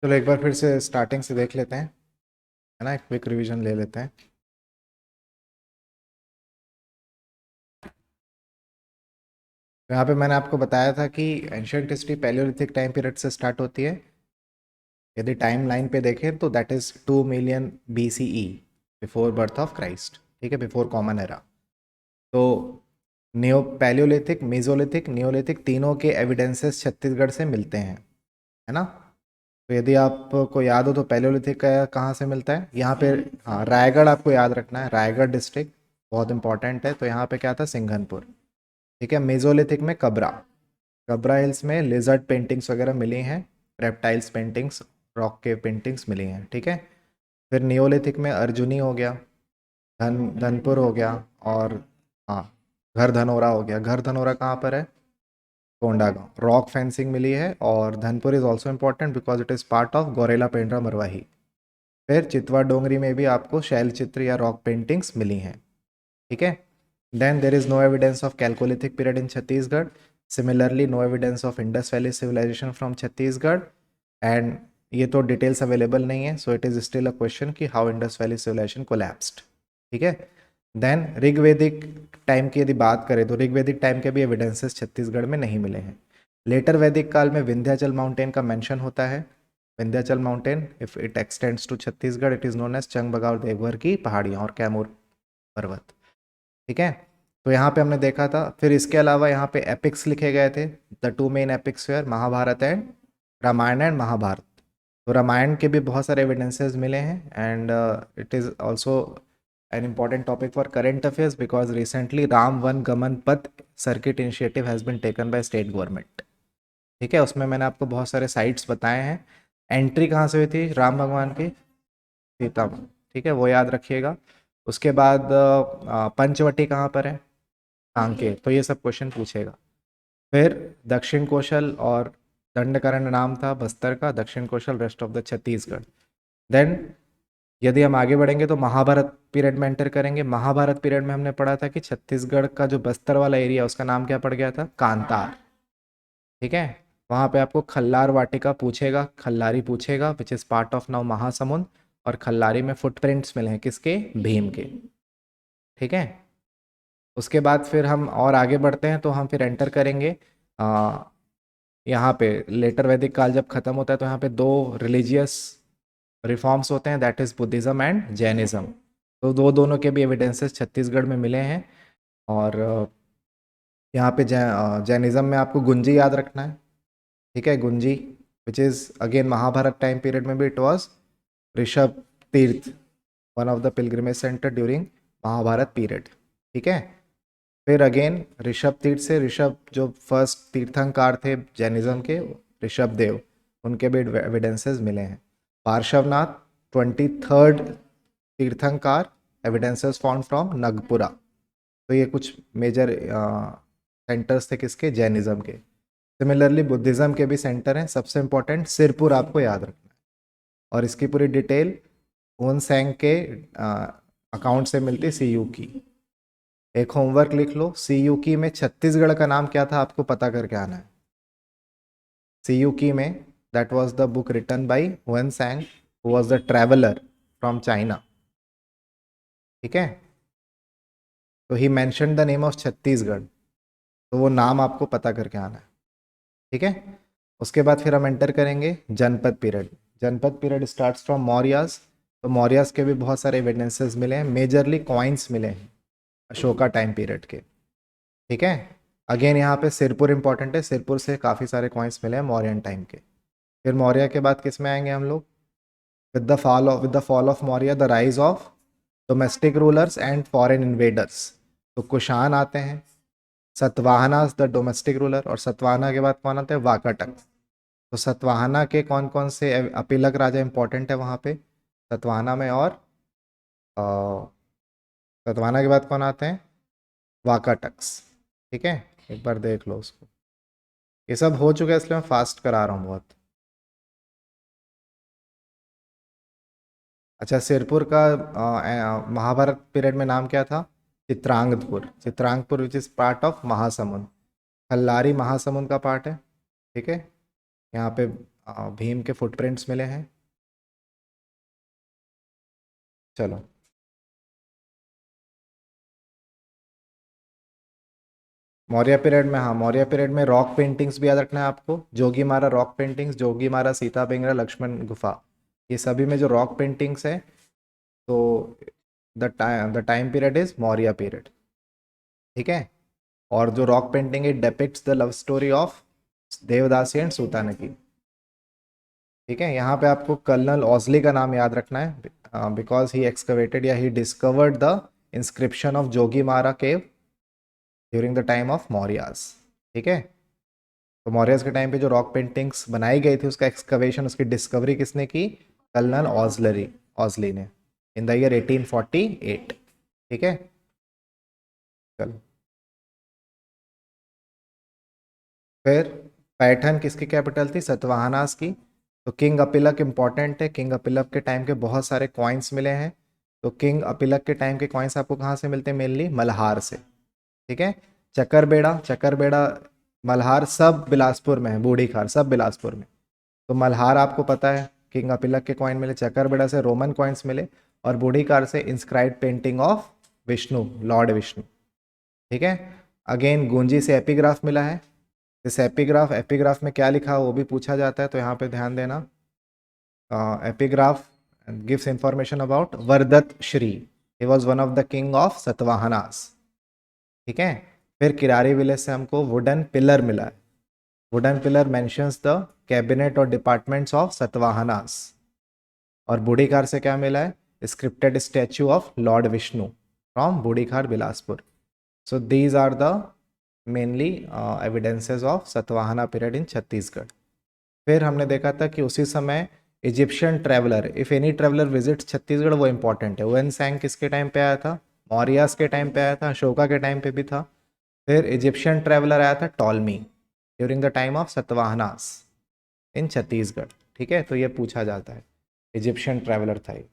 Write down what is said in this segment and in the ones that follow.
चलो एक बार फिर से स्टार्टिंग से देख लेते हैं, है ना। एक क्विक रिवीजन ले लेते हैं। तो यहाँ पे मैंने आपको बताया था कि ancient history Palaeolithic time period से स्टार्ट होती है। यदि टाइम लाइन पे देखें तो that is 2 million BCE, before birth of Christ. ठीक है, बिफोर कॉमन एरा। तो नियो पैलियोलिथिक, मेसोलिथिक, नियोलिथिक तीनों के एविडेंसेस छत्तीसगढ़ से मिलते हैं, है ना। तो यदि आपको याद हो तो पैलियोलिथिक का कहाँ से मिलता है, यहाँ पे। हाँ, रायगढ़ आपको याद रखना है, रायगढ़ डिस्ट्रिक्ट बहुत इंपॉर्टेंट है। तो यहाँ पे क्या था, सिंघनपुर। ठीक है। मेसोलिथिक में कबरा, कबरा हिल्स में लिजर्ड पेंटिंग्स वगैरह मिली हैं, रेप्टाइल्स पेंटिंग्स, रॉक के पेंटिंग्स मिली हैं। ठीक है। फिर नियोलिथिक में अर्जुनी हो गया, धनपुर हो गया, और हाँ, घर धनोरा हो गया। घर धनोरा कहाँ पर है, कोंडागांव। रॉक फेंसिंग मिली है, और Dhanpur is also important because it is part of Gaurela Pendra Marwahi. फिर चितवा डोंगरी में भी आपको शैल चित्र या रॉक पेंटिंग्स मिली हैं। ठीक है। Then there is no evidence of chalcolithic period in Chhattisgarh. Similarly no evidence of Indus valley civilization from Chhattisgarh. And ये तो डिटेल्स अवेलेबल नहीं है, so it is still a question कि how Indus valley civilization collapsed. ठीक है। Then ऋग्वेदिक time की यदि बात करें तो ऋग्वेदिक टाइम के भी एविडेंसेस छत्तीसगढ़ में नहीं मिले हैं। लेटर वैदिक काल में विंध्याचल माउंटेन का मेंशन होता है। Vindhyachal mountain, if it extends to Chhattisgarh, it is known as Changbagaon Deoghar की पहाड़ियाँ और कैमूर पर्वत। ठीक है। तो यहाँ पे हमने देखा था। फिर इसके अलावा यहाँ पे एपिक्स लिखे गए थे। The two main epics were Mahabharata and Ramayana and Mahabharata. तो रामायण के भी बहुत सारे एविडेंसेस मिले हैं, and it is also an important topic for current affairs because recently Ram Van Gaman Path circuit initiative has been taken by state government. ठीक है। उसमें मैंने आपको बहुत सारे साइट्स बताए हैं। एंट्री कहाँ से हुई थी राम भगवान की, सीतापुर। ठीक है, वो याद रखिएगा। उसके बाद पंचवटी कहाँ पर है, कांकेर। तो ये सब क्वेश्चन पूछेगा। फिर दक्षिण कौशल और दंडकरण नाम था बस्तर का, Dakshin Kaushal rest of the Chhattisgarh. Then यदि हम आगे बढ़ेंगे तो महाभारत पीरियड में एंटर करेंगे। महाभारत पीरियड में हमने पढ़ा था कि छत्तीसगढ़ का जो बस्तर वाला एरिया उसका नाम क्या पड़ गया था, कांतार। ठीक है। वहाँ पे आपको खल्लार वाटिका पूछेगा, खल्लारी पूछेगा, which is part of now Mahasamund. और खल्लारी में फुटप्रिंट्स मिले हैं, किसके, भीम के। ठीक है। उसके बाद फिर हम और आगे बढ़ते हैं तो हम फिर एंटर करेंगे आ, यहाँ पे लेटर वैदिक काल जब खत्म होता है तो यहाँ पे दो रिलीजियस रिफॉर्म्स होते हैं, that is Buddhism and Jainism. तो दोनों के भी एविडेंसेस छत्तीसगढ़ में मिले हैं। और यहाँ पे जैनिज्म में आपको गुंजी याद रखना है। ठीक है, Gunji, which is again Mahabharata time period में भी it was Rishabh Tirth, one of the pilgrimage centre during Mahabharata period. ठीक है। फिर अगेन ऋषभ तीर्थ से, ऋषभ जो फर्स्ट तीर्थंकार थे जैनिज्म के, ऋषभ देव, उनके भी एविडेंसेस मिले हैं। Parshvanath 23rd tirthankara, evidences found from Nagpura. तो ये कुछ मेजर सेंटर्स थे किसके, जैनिज्म के। सिमिलरली बुद्धिज्म के भी सेंटर हैं। सबसे इंपॉर्टेंट सिरपुर आपको याद रखना है, और इसकी पूरी डिटेल ओन सैंग के अकाउंट से मिलती है, CU की। एक होमवर्क लिख लो, CU की में छत्तीसगढ़ का नाम क्या था आपको पता करके आना है। CU की में that was the book written by Hiuen Tsang, who was the traveller from China. ठीक है। तो he mention the name of Chhattisgarh, तो वो नाम आपको पता करके आना है। ठीक है। उसके बाद फिर हम एंटर करेंगे जनपद पीरियड। जनपद पीरियड स्टार्ट्स फ्रॉम मौर्यास। तो मौर्यास के भी बहुत सारे एविडेंसेस मिले हैं, मेजरली कॉइन्स मिले हैं अशोका टाइम पीरियड के। ठीक है। अगेन यहाँ पे सिरपुर इंपॉर्टेंट है, सिरपुर से काफ़ी सारे कॉइन्स मिले हैं मौर्यन टाइम के। फिर मौर्य के बाद किस में आएंगे हम लोग, with the fall of Maurya the rise of domestic rulers and foreign invaders. तो कुषाण आते हैं, सतवाहनास द डोमेस्टिक रूलर, और सतवाहना के बाद कौन आते हैं, वाकाटक। तो सतवाहना के कौन कौन से अपीलक राजा इंपॉर्टेंट है वहाँ पे, सतवाहना में। और सतवाहना के बाद कौन आते हैं, वाकाटक्स। ठीक है, एक बार देख लो उसको। ये सब हो चुका है इसलिए मैं फास्ट करा रहा हूँ बहुत। अच्छा, सिरपुर का महाभारत पीरियड में नाम क्या था, Chitrangpur. Chitrangpur which is part of Mahasamund. Khallari Mahasamund का पार्ट है। ठीक है। यहाँ पे भीम के फुटप्रिंट्स मिले हैं। चलो, मौर्य पीरियड में, हाँ मौर्य पीरियड में रॉक पेंटिंग्स भी याद रखना है आपको। जोगीमारा रॉक पेंटिंग्स, जोगीमारा, सीता बेंगरा, लक्ष्मण गुफा, ये सभी में जो रॉक पेंटिंग्स है, तो the time period is Maurya period. ठीक है। और जो rock painting it depicts the love story of Devdasi and Sutanaki. ठीक है। यहाँ पे आपको कर्नल ऑजली का नाम याद रखना है, बिकॉज ही एक्सकवेटेड या he discovered the inscription of Jogimara cave during the time of Mauryas. ठीक है। तो मौर्यस के टाइम पे जो रॉक पेंटिंग्स बनाई गई थी, उसका एक्सकवेशन, उसकी डिस्कवरी किसने की? कर्नल ऑजली ने, इन द ईयर 1848। ठीक है। चलो, फिर पैठन किसकी कैपिटल थी? सतवाहनास की। तो किंग अपिलक इंपॉर्टेंट है, किंग अपिलक के टाइम के बहुत सारे कॉइन्स मिले हैं। तो किंग अपिलक के टाइम के कॉइन्स आपको कहाँ से मिलते हैं? मेनली मल्हार से। ठीक है। चकरबेड़ा, मल्हार सब बिलासपुर में है, बूढ़ी खार सब बिलासपुर में। तो मल्हार आपको पता है, किंग अपिलक के कॉइन मिले, चकरबेड़ा से रोमन कॉइन्स मिले, और बूढ़ी कार से inscribed painting of Vishnu, lord Vishnu. ठीक है। अगेन गूंजी से एपिग्राफ मिला है। इस एपिग्राफ में क्या लिखा वो भी पूछा जाता है, तो यहाँ पे ध्यान देना। Epigraph gives information about Varadatta Shri, he was one of the king of Satavahanas. ठीक है। फिर किरारी विलेज से हमको वुडन पिलर मिला है। Wooden pillar mentions the cabinet और डिपार्टमेंट्स ऑफ सतवाहनास। और बूढ़ीखार से क्या मिला है? Scripted statue of lord Vishnu from Budhikhar Bilaspur. So these are the mainly evidences of Satavahana period in Chhattisgarh. फिर हमने देखा था कि उसी समय Egyptian traveller, if any traveller visit Chhattisgarh, वो इंपॉर्टेंट है। वन सैंग किसके टाइम पे आया था? मौर्यास के टाइम पे आया था, अशोका के टाइम पे भी था। फिर इजिप्शियन ट्रैवलर आया था Ptolemy during the time of Satavahanas in Chhattisgarh. ठीक है। तो ये पूछा जाता है, इजिप्शियन ट्रैवलर था ये।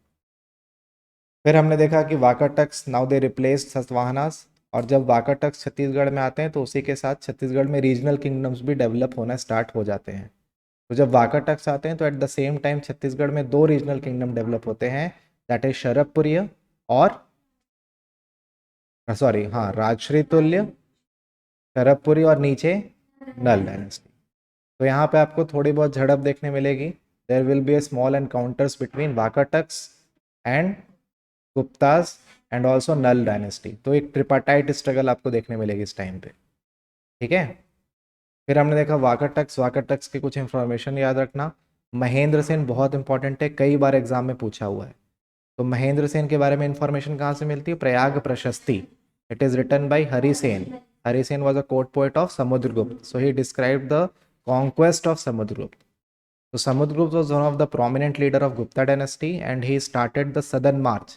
फिर हमने देखा कि वाकाटक्स नाउ दे रिप्लेस्ड सतवाहनास, और जब वाकाटक्स छत्तीसगढ़ में आते हैं तो उसी के साथ छत्तीसगढ़ में रीजनल किंगडम्स भी डेवलप होना स्टार्ट हो जाते हैं। तो जब वाकाटक्स आते हैं तो at the same time Chhattisgarh में दो रीजनल किंगडम डेवलप होते हैं, दैट इज शरभपुरिया और सॉरी हाँ राजश्री तुल्य, शरभपुरी, और नीचे नल डायनेस्टी। तो यहाँ पे आपको थोड़ी बहुत झड़प देखने मिलेगी। There will be a small encounters between Vakatakas and Guptas and also Nal dynasty. तो एक ट्रिपाटाइट स्ट्रगल आपको देखने मिलेगी इस टाइम पे। ठीक है। फिर हमने देखा वाकाटक्स के कुछ इंफॉर्मेशन याद रखना। महेंद्र सेन बहुत इंपॉर्टेंट है, कई बार एग्जाम में पूछा हुआ है। तो महेंद्र सेन के बारे में इंफॉर्मेशन कहाँ से मिलती है? Prayag Prashasti, it is written by Harisen. Harisen was a court poet of Samudragupta, so he describe the conquest of Samudragupta. So Samudragupta was one of the prominent leader of Gupta dynasty, and he started the southern march.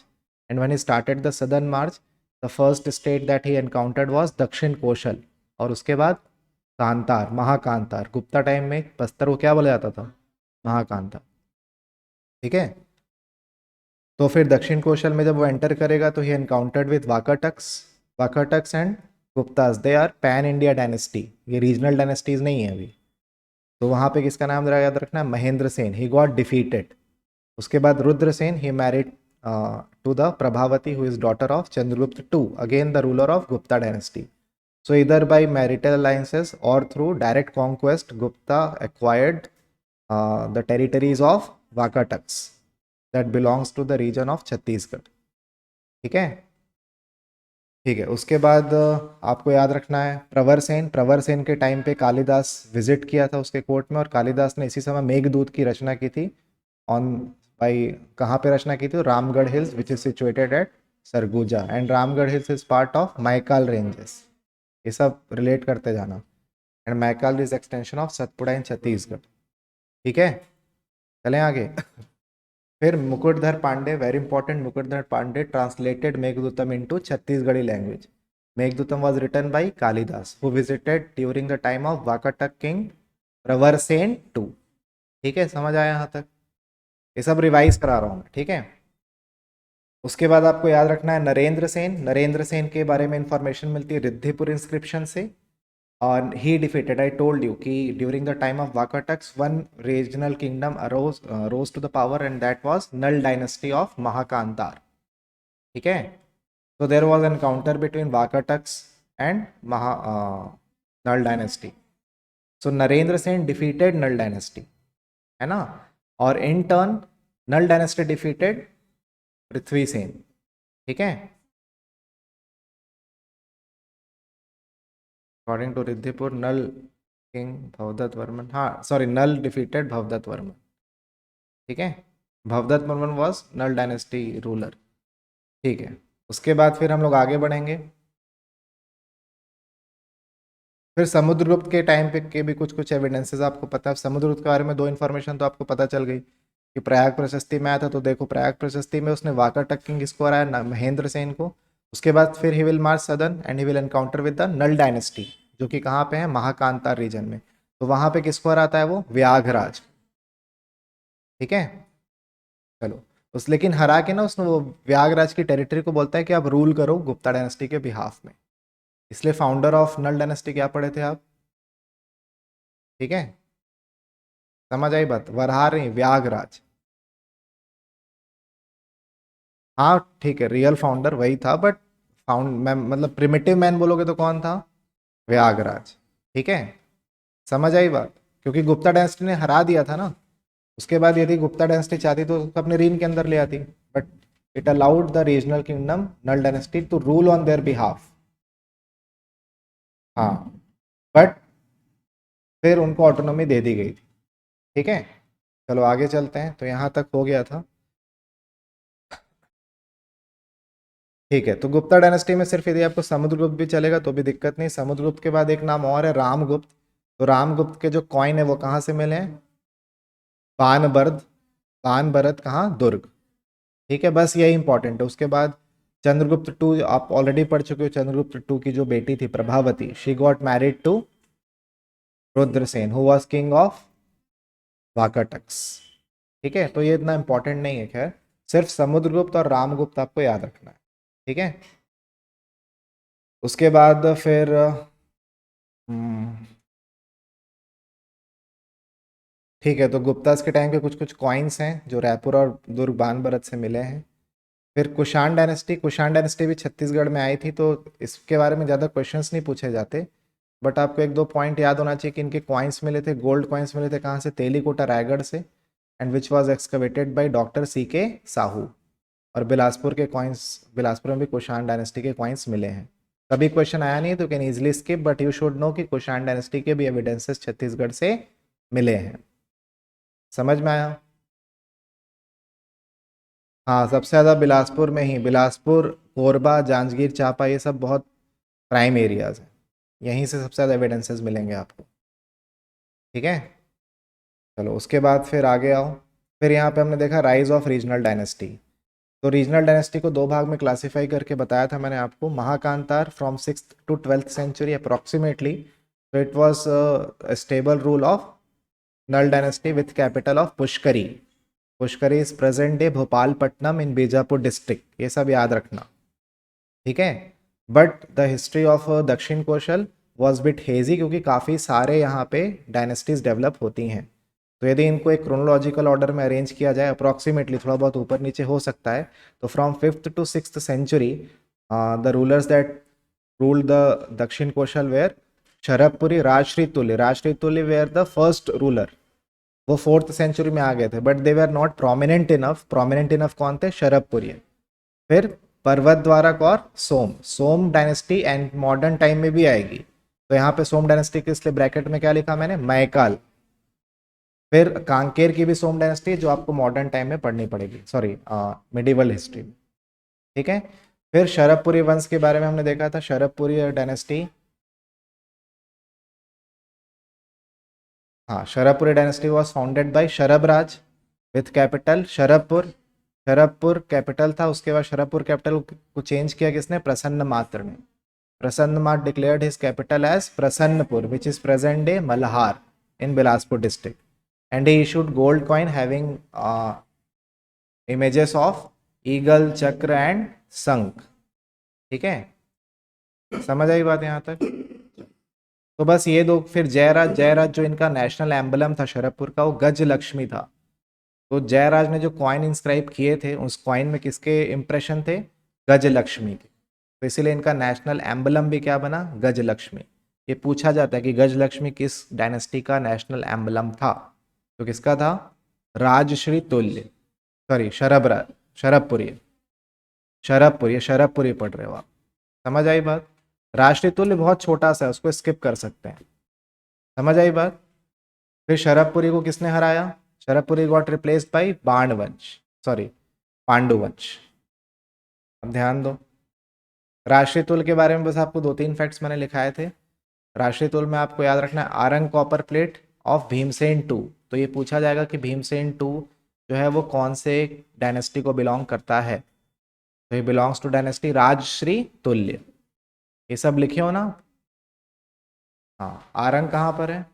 And when he started the southern march, the first state that he encountered was दक्षिण कौशल, और उसके बाद कांतार, Mahakantar. Gupta time में बस्तर को क्या बोला जाता था? महाकांतार। ठीक है। तो फिर दक्षिण कौशल में जब वो एंटर करेगा तो he encountered with Vakatakas and Guptas. They are pan India dynasty, ये रीजनल डायनेस्टीज नहीं है अभी। तो वहाँ पे किसका नाम जरा याद रखना है? Mahendra Sen, he got defeated. उसके बाद Rudrasen, he married to the Prabhavati who is daughter of Chandragupta two, again the ruler of Gupta dynasty. So इधर बाय मैरिटल अलायंसेस और through direct conquest, Gupta acquired the territories of Vakatakas that belongs to the region of Chhattisgarh. ठीक है। ठीक है। उसके बाद आपको याद रखना है प्रवर सेन के टाइम पे कालिदास विजिट किया था उसके कोर्ट में, और कालिदास ने इसी समय मेघदूत की रचना की थी। ऑन बाई कहाँ पे रचना की थी? Ramgarh hills which is situated at Surguja, and Ramgarh hills is part of Maikal ranges. ये सब रिलेट करते जाना। And Maikal is extension of Satpura in Chhattisgarh. ठीक है। चलें आगे। फिर Mukutdhar Pandey, very important, Mukutdhar Pandey translated Meghdootam into Chhattisgarhi language. Meghdootam was written by Kalidas who visited during the time of Vakataka king Pravarsen two. ठीक है, समझ आया यहाँ तक? ये सब रिवाइज करा रहा हूँ मैं। ठीक है। उसके बाद आपको याद रखना है नरेंद्र सेन के बारे में इंफॉर्मेशन मिलती है रिद्धिपुर इंस्क्रिप्शन से। और he defeated, I told you कि during the time of Vakataks one regional kingdom rose to the power and that was Nal dynasty of Mahakantar. ठीक है, so there was an encounter between Vakataks and Nal dynasty. So Narendra Sen defeated Nal dynasty, है ना, और in turn Nal dynasty defeated पृथ्वी सेन. ठीक है, according to Riddhipur Nal king Bhavdatta Varman, हाँ sorry, Nal defeated Bhavdatta Varman. ठीक है, Bhavdatta Varman was Nal dynasty ruler. ठीक है, उसके बाद फिर हम लोग आगे बढ़ेंगे. फिर समुद्रगुप्त के टाइम पे के भी कुछ कुछ एविडेंसेस आपको पता है. समुद्रगुप्त के बारे में दो इन्फॉर्मेशन तो आपको पता चल गई कि प्रयाग प्रशस्ति में आया था. तो देखो प्रयाग प्रशस्ति में उसने वाकर टक्किंग किसको हराया, महेंद्र सेन को. उसके बाद फिर ही will march southern and he will encounter with the Nal dynasty जो कि कहाँ पे है, महाकांतार रीजन में. तो वहां पे किसको हराता है वो, व्याघराज. ठीक है, चलो उस लेकिन हरा के ना उसने वो व्यागराज की टेरिटरी को बोलता है कि आप रूल करो गुप्ता डायनेस्टी के बिहाफ में. इसलिए फाउंडर ऑफ नल डायनेस्टी क्या पढ़े थे आप. ठीक है, समझ आई बात, वरहार नहीं, व्यागराज. हाँ ठीक है, रियल फाउंडर वही था बट फाउंड मैं मतलब प्रिमिटिव मैन बोलोगे तो कौन था, व्यागराज. ठीक है, समझ आई बात, क्योंकि गुप्ता डायनेस्टी ने हरा दिया था ना. उसके बाद यदि गुप्ता डायनेस्टी चाहती तो उसको अपने रीन के अंदर ले आती, but it allowed the regional kingdom Nal dynasty to rule on their behalf. हाँ, बट फिर उनको ऑटोनॉमी दे दी गई थी. ठीक है, चलो आगे चलते हैं. तो यहाँ तक हो गया था. ठीक है, तो गुप्ता डायनेस्टी में सिर्फ यदि आपको समुद्रगुप्त भी चलेगा तो भी दिक्कत नहीं. समुद्रगुप्त के बाद एक नाम और है, रामगुप्त. तो रामगुप्त के जो कॉइन है वो कहाँ से मिले हैं, पानबर्द. पानबरद कहाँ, दुर्ग. ठीक है, बस यही इंपॉर्टेंट है. उसके बाद चंद्रगुप्त टू आप ऑलरेडी पढ़ चुके हो. चंद्रगुप्त टू की जो बेटी थी Prabhavati, she got married to Rudrasen who was king of Vakatakas. ठीक है, तो ये इतना इंपॉर्टेंट नहीं है. खैर, सिर्फ समुद्रगुप्त और रामगुप्त आपको याद रखना है. ठीक है, उसके बाद फिर हम्म, ठीक है, तो गुप्तास के टाइम के कुछ कुछ कॉइन्स हैं जो रायपुर और दुर्ग बानभरत से मिले हैं. फिर कुषाण डायनेस्टी. कुषाण डायनेस्टी भी छत्तीसगढ़ में आई थी, तो इसके बारे में ज़्यादा क्वेश्चंस नहीं पूछे जाते. बट आपको एक दो पॉइंट याद होना चाहिए कि इनके कॉइन्स मिले थे, गोल्ड कॉइन्स मिले थे कहाँ से, तेलीकोटा रायगढ़ से, and which was excavated by doctor C K Sahu. और बिलासपुर के कॉइन्स, बिलासपुर में भी कुषाण डायनेस्टी के कॉइन्स मिले हैं. कभी क्वेश्चन आया नहीं तो can easily skip, but you should know कि कुषाण डायनेस्टी के भी एविडेंसेस छत्तीसगढ़ से मिले हैं. समझ में आया. हाँ, सबसे ज़्यादा बिलासपुर में ही, बिलासपुर, कोरबा, जांजगीर चांपा, ये सब बहुत प्राइम एरियाज हैं. यहीं से सबसे ज़्यादा एविडेंसेस मिलेंगे आपको. ठीक है, चलो उसके बाद फिर आगे आओ. फिर यहाँ पे हमने देखा राइज ऑफ रीजनल डायनेस्टी. तो रीजनल डायनेस्टी को दो भाग में क्लासिफाई करके बताया था मैंने आपको. Mahakantar from 6th to 12th century approximately. तो it was stable rule of Nal dynasty with capital of Pushkari. Pushkari is present day Bhopalpatnam in Bijapur district. ये सब याद रखना. ठीक है, but the history of Dakshin Kaushal was bit hazy, क्योंकि काफ़ी सारे यहाँ पे डायनेस्टीज डेवलप होती हैं. तो यदि इनको एक क्रोनोलॉजिकल ऑर्डर में अरेंज किया जाए, अप्रॉक्सीमेटली, थोड़ा बहुत ऊपर नीचे हो सकता है, तो from 5th to 6th century the rulers that rule the दक्षिण कौशल वेयर शरभपुरी, राजश्री तुल्य. राजश्री तुल्य वेयर द फर्स्ट रूलर. वो 4th century में आ गए थे, but they were not prominent enough. Prominent enough कौन थे, शरभपुरी. फिर पर्वत द्वारक और सोम. सोम डायनेस्टी एंड मॉडर्न टाइम में भी आएगी. तो यहाँ पे सोम डायनेस्टी के इसलिए ब्रैकेट में क्या लिखा मैंने, मैकाल. फिर कांकेर की भी सोम डायनेस्टी जो आपको मॉडर्न टाइम में पढ़नी पड़ेगी, सॉरी मिडिवल हिस्ट्री में. ठीक है, फिर शरभपुरी वंश के बारे में हमने देखा था. शरभपुरी डायनेस्टी, हाँ, Sharabhpuri dynasty was founded by Sharabhraj with capital Sharabhpur. Sharabhpur capital था. उसके बाद शरभपुर कैपिटल को चेंज किया किसने, प्रसन्न मात्र ने. Prasanna Matra declared his capital as Prasannapur which is present day Malhar in Bilaspur district. And he issued gold coin having images of eagle, chakra and shankh. ठीक है, समझ आई बात यहाँ तक. तो बस ये दो। फिर जयराज, जयराज जो इनका नेशनल एम्बलम था शरभपुर का, वो गज लक्ष्मी था। तो जयराज ने जो कॉइन इंस्क्राइब किए थे, उस कॉइन में किसके इंप्रेशन थे? गज लक्ष्मी के। तो इसीलिए इनका नेशनल एम्बलम भी क्या बना? गज लक्ष्मी। ये पूछा जाता है कि गज लक्ष्मी किस डायनेस्टी का नेशनल एम्बलम था? तो किसका था? राजश्री तुल्य, सॉरी शरभराज, शरभपुरी, शरभपुरी, शरभपुरी पढ़ रहे हो आप। समझ आई बात? राष्ट्रीय तुल्य बहुत छोटा सा है, उसको स्किप कर सकते हैं। समझ आई बात? फिर शरभपुरी को किसने हराया? Sharabhpuri got replaced by Banvansh, sorry Panduvansh. अब ध्यान दो, राष्ट्रीय तुल के बारे में बस आपको 2-3 फैक्ट्स मैंने लिखाए थे। राष्ट्रीय तुल में आपको याद रखना है Arang copper plate of Bhimsen two. तो ये पूछा जाएगा कि भीमसेन टू जो है वो कौन से डायनेस्टी को बिलोंग करता है? तो ये बिलोंग्स टू डायनेस्टी राजश्री तुल्य। ये सब लिखे हो ना? हाँ, आरंग कहाँ पर है?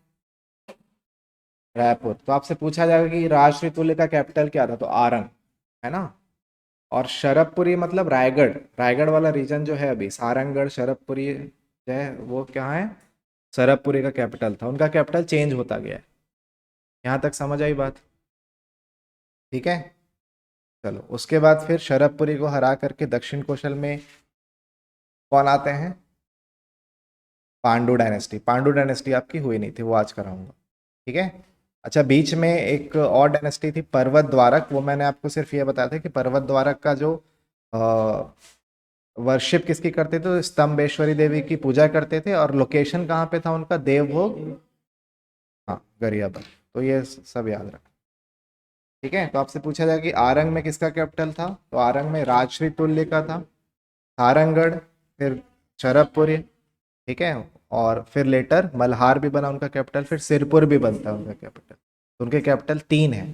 रायपुर। तो आपसे पूछा जाएगा कि राजश्री तुल्य का कैपिटल क्या था? तो आरंग, है ना। और शरभपुरी मतलब रायगढ़, रायगढ़ वाला रीजन जो है अभी सारंगगढ़ शरभपुरी जो है वो क्या है? शरभपुरी का कैपिटल था। उनका कैपिटल चेंज होता गया है। यहाँ तक समझ आई बात? ठीक है। चलो उसके बाद फिर शरभपुरी को हरा करके दक्षिण कौशल में कौन आते हैं? पांडु डायनेस्टी। पांडु डायनेस्टी आपकी हुई नहीं थी, वो आज कराऊंगा। ठीक है। अच्छा, बीच में एक और डायनेस्टी थी पर्वत द्वारक। वो मैंने आपको सिर्फ ये बताया था कि पर्वत द्वारक का जो वर्शिप किसकी करते थे? तो स्तंभेश्वरी देवी की पूजा करते थे। और लोकेशन कहाँ पे था उनका? देवभोग, हाँ गरियाबंद। तो ये सब याद रख। ठीक है। तो आपसे पूछा जाएगा कि आरंग में किसका कैपिटल था? तो आरंग में राजश्री तुल्य का था। सारंगगढ़, फिर शरभपुरी, ठीक है। और फिर लेटर मल्हार भी बना उनका कैपिटल, फिर सिरपुर भी बनता है उनका कैपिटल। तो उनके कैपिटल 3 हैं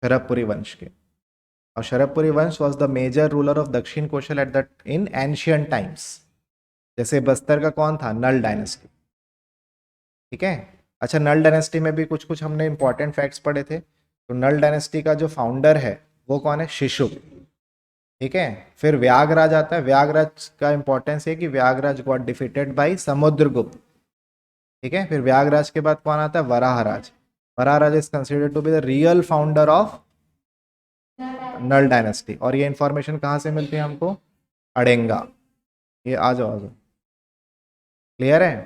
शरभपुरी वंश के। और Sharabhpuri vansh was the major ruler of Dakshin Kaushal at the in ancient times. जैसे बस्तर का कौन था? नल डायनेस्टी। ठीक है। अच्छा, नल डायनेस्टी में भी कुछ कुछ हमने इंपॉर्टेंट फैक्ट्स पढ़े थे। तो नल डायनेस्टी का जो फाउंडर है वो कौन है? शिशुक। ठीक है। फिर व्यागराज आता है। व्यागराज का इंपॉर्टेंस है कि Vyaghraj got defeated by Samudragupta. ठीक है। फिर व्यागराज के बाद कौन आता है? Varahraj. Varahraj is considered to be the real founder of Nal dynasty. और ये इंफॉर्मेशन कहाँ से मिलती है हमको? अड़ेंगा। ये आ जाओ, आ जाओ। क्लियर है?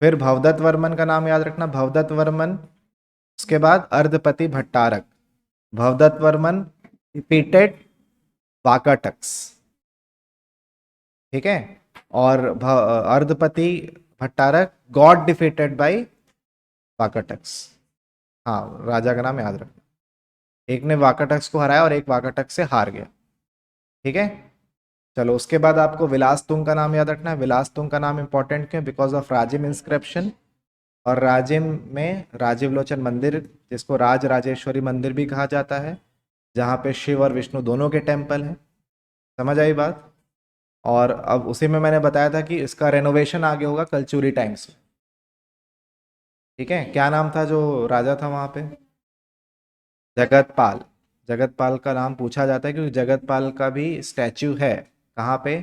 फिर भवदत्त वर्मन का नाम याद रखना, भवदत्त वर्मन। उसके बाद अर्धपति भट्टारक। भवदत्त वर्मन रिपीटेड वाकाटक्स। ठीक है। और अर्धपति भट्टारक गॉड डिफीटेड बाय वाकाटक्स। हाँ, राजा का नाम याद रखना। एक ने वाकाटक्स को हराया और एक वाकाटक्स से हार गया। ठीक है। चलो उसके बाद आपको विलास तुंग का नाम याद रखना है। विलास तुंग का नाम इंपॉर्टेंट क्यों? Because of Rajim inscription. और राजिम में राजीव लोचन मंदिर, जिसको राज राजेश्वरी मंदिर भी कहा जाता है, जहाँ पे शिव और विष्णु दोनों के टेम्पल हैं। समझ आई बात? और अब उसी में मैंने बताया था कि इसका रेनोवेशन आगे होगा कलचुरी टाइम्स में। ठीक है। क्या नाम था जो राजा था वहाँ पे? जगतपाल। जगतपाल का नाम पूछा जाता है क्योंकि जगतपाल का भी स्टैच्यू है कहाँ पे?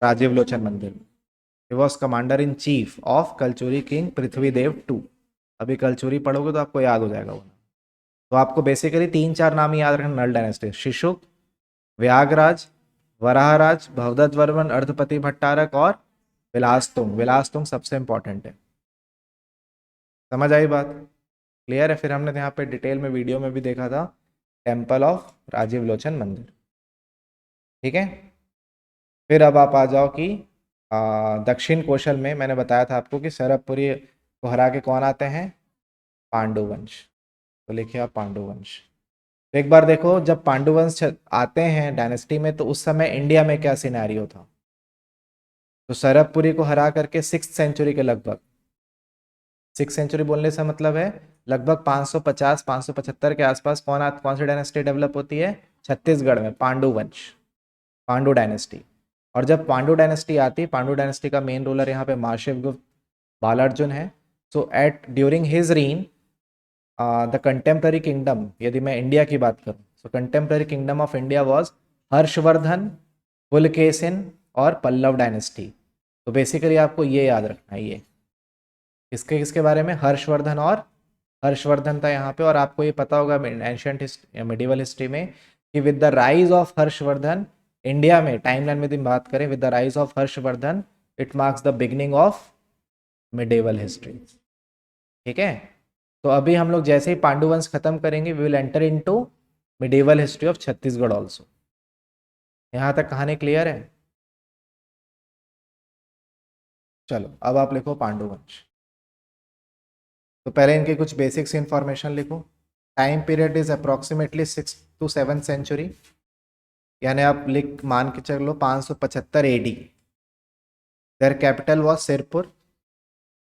राजीव लोचन मंदिर में। He was commander in chief of Kalachuri king Prithvidev two. अभी कलचुरी पढ़ोगे तो आपको याद हो जाएगा वो। तो आपको बेसिकली 3-4 नाम ही याद रखना नल डायनेस्टी: शिशुक, व्यागराज, वराहराज, भवदत्त वर्मन, अर्धपति भट्टारक और विलासतुंग। विलासतुंग सबसे इंपॉर्टेंट है। समझ आई बात? क्लियर है? फिर हमने यहाँ पे डिटेल में वीडियो में भी देखा था टेम्पल ऑफ राजीव लोचन मंदिर। ठीक है। फिर अब आप आ जाओ कि दक्षिण कौशल में मैंने बताया था आपको कि शरभपुरी को हरा के कौन आते हैं? पांडुवंश। तो लिखिए आप पांडुवंश। तो एक बार देखो, जब पांडुवंश आते हैं डायनेस्टी में, तो उस समय इंडिया में क्या सिनेरियो था? तो शरभपुरी को हरा करके 6th सेंचुरी के लगभग, 6th सेंचुरी बोलने से मतलब है लगभग 550-575 के आसपास कौन सी डायनेस्टी डेवलप होती है? छत्तीसगढ़ में पांडुवंश, पांडु डायनेस्टी। और जब पांडु डायनेस्टी आती, पांडु डायनेस्टी का मेन रूलर यहाँ पे महाशिव गुप्त बालार्जुन है। So at during his reign the contemporary kingdom, यदि मैं इंडिया की बात करूं, so contemporary kingdom of India was Harshvardhan, Pulakeshin और पल्लव डायनेस्टी। तो बेसिकली आपको ये याद रखना है, ये किसके किसके बारे में? हर्षवर्धन, और हर्षवर्धन था यहाँ पे। और आपको ये पता होगा एंशियंट मिडिवल हिस्ट्री में कि with the rise of Harshvardhan, India में टाइमलाइन में बात करें, with the rise of Harshvardhan it marks the beginning of medieval history. ठीक है, तो अभी हम लोग जैसे ही पांडुवंश खत्म करेंगे we will enter into medieval history of Chhattisgarh also. यहाँ तक कहानी क्लियर है? चलो अब आप लिखो पांडुवंश। तो पहले इनके कुछ बेसिक्स इंफॉर्मेशन लिखो। Time period is approximately 6 to 7 century, यानी आप लिख मान के चलो 575 AD. Their capital was Sirpur